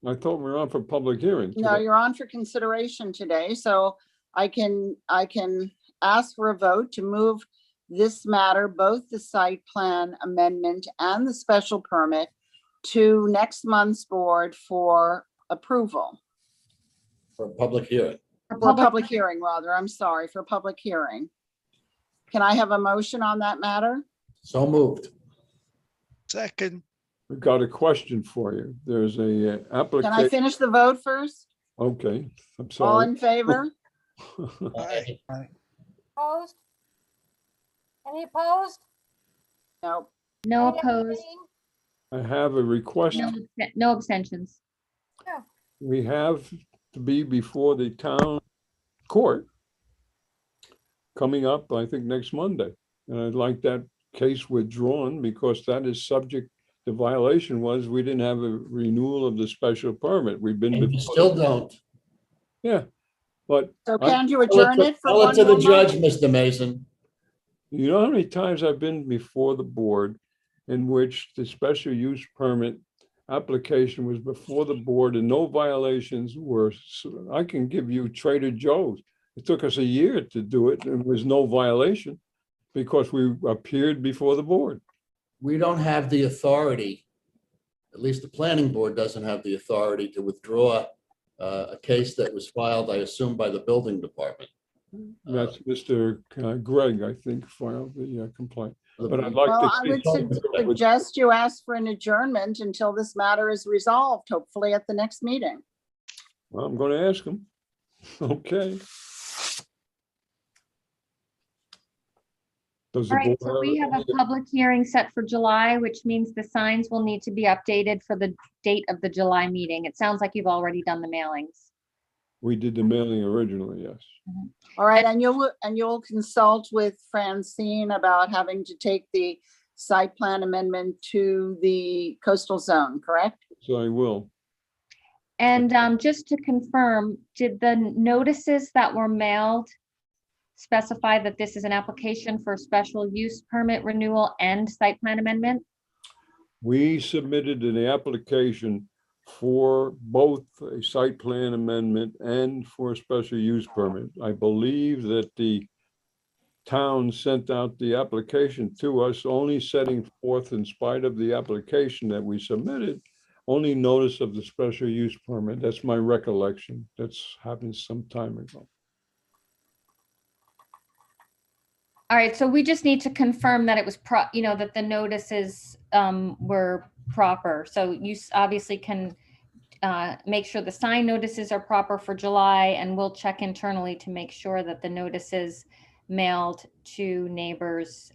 R: I thought we were on for public hearing.
A: No, you're on for consideration today, so I can ask for a vote to move this matter, both the site plan amendment and the special permit, to next month's board for approval.
C: For a public hearing.
A: For a public hearing, rather, I'm sorry, for public hearing. Can I have a motion on that matter?
C: So moved.
E: Second.
R: We've got a question for you. There's a
A: Can
R: application.
A: I finish the vote first?
R: Okay, I'm
A: All
R: sorry.
A: in favor?
B: Opposed? Any opposed?
A: No.
G: No
B: Any
G: opposed,
B: abstained?
R: I have a request.
G: no abstentions.
R: We have to be before the town court coming up, I think, next Monday. And I'd like that case withdrawn because that is subject, the violation was we didn't have a renewal of the special permit. We've been.
C: And you still don't.
R: Yeah, but.
A: So can't you adjourn it for
C: Tell
A: one
C: it to the
A: more
C: judge,
A: month?
C: Mr. Mason.
R: You know how many times I've been before the board in which the special use permit application was before the board and no violations were, I can give you Trader Joe's. It took us a year to do it and there was no violation because we appeared before the board.
S: we don't have the authority, at least the planning board doesn't have the authority to withdraw a case that was filed, I assume, by the building department.
R: That's Mr. Gregg, I think, filed the complaint. But I'd like
A: Well,
R: to
A: I
R: see
A: would
R: something that would-
A: suggest you ask for an adjournment until this matter is resolved, hopefully at the next meeting.
R: Well, I'm going to ask him. Okay. Does the
G: All right,
R: board
G: so we have a public hearing set for July, which means the signs will need to be updated for the date of the July meeting. It sounds like you've already done the mailings.
R: We did the mailing originally, yes.
A: All right, and you'll consult with Francine about having to take the site plan amendment to the coastal zone, correct?
R: So I will.
G: And just to confirm, did the notices that were mailed specify that this is an application for special use permit renewal and site plan amendment?
R: We submitted an application for both a site plan amendment and for a special use permit. I believe that the town sent out the application to us, only setting forth, in spite of the application that we submitted, only notice of the special use permit. That's my recollection. That's happened some time ago.
G: All right, so we just need to confirm that it was that the notices were proper. So you obviously can make sure the sign notices are proper for July, and we'll check internally to make sure that the notices mailed to neighbors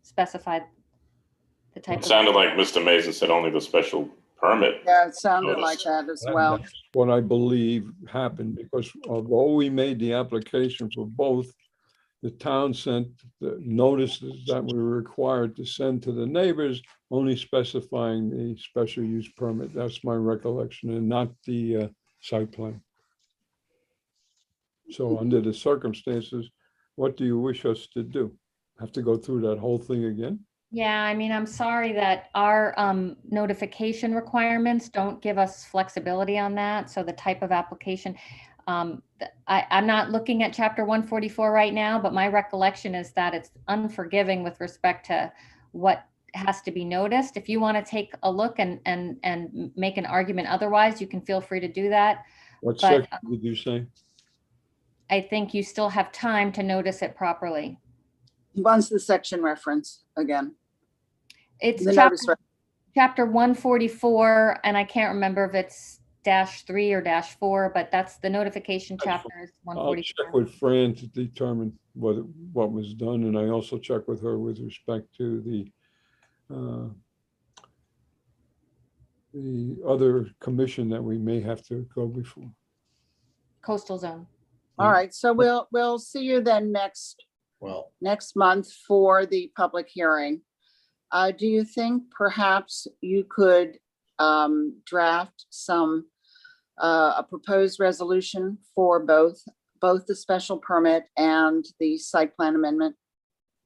G: specified the type
H: It
G: of.
H: sounded like Mr. Mason said only the special permit.
A: Yeah, it sounded
H: Notice.
A: like that as well.
R: That's what I believe happened, because although we made the application for both, the town sent the notices that we were required to send to the neighbors, only specifying the special use permit. That's my recollection, and not the site plan. So under the circumstances, what do you wish us to do? Have to go through that whole thing again?
G: Yeah, I mean, I'm sorry that our notification requirements don't give us flexibility on that. So the type of application, I'm not looking at chapter 144 right now, but my recollection is that it's unforgiving with respect to what has to be noticed. If you want to take a look and make an argument otherwise, you can feel free to do that.
R: What
G: But
R: section did you say?
G: I think you still have time to notice it properly.
A: Once the section reference again.
G: It's
A: The notice
G: chapter 144, and I can't remember if it's -3 or -4, but that's the notification chapter is
R: I'll
G: 144.
R: check with Fran to determine what was done, and I also check with her with respect to the other commission that we may have to go before.
G: Coastal zone.
A: All right, so we'll see you then next month for the public hearing. Do you think perhaps you could draft a proposed resolution for both the special permit and the site plan amendment?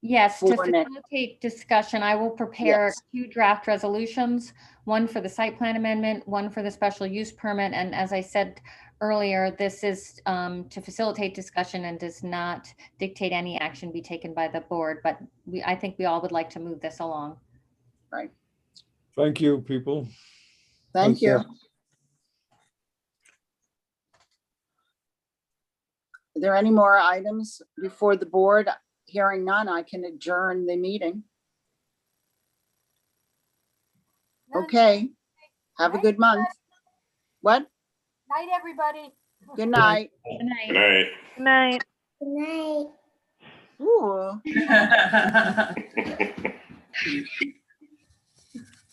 G: Yes, to
A: For next-
G: facilitate discussion, I will prepare 2 draft resolutions, one for the site plan amendment, one for the special use permit. And as I said earlier, this is to facilitate discussion and does not dictate any action be taken by the board. But I think we all would like to move this along.
A: Right.
R: Thank you, people.
A: Thank you. Are there any more items before the board? Hearing none, I can adjourn the meeting. Okay. Have a good month. What?
B: Night, everybody.
A: Good night.
G: Good night.
H: Good night.
J: Good night.
A: Good night. Ooh.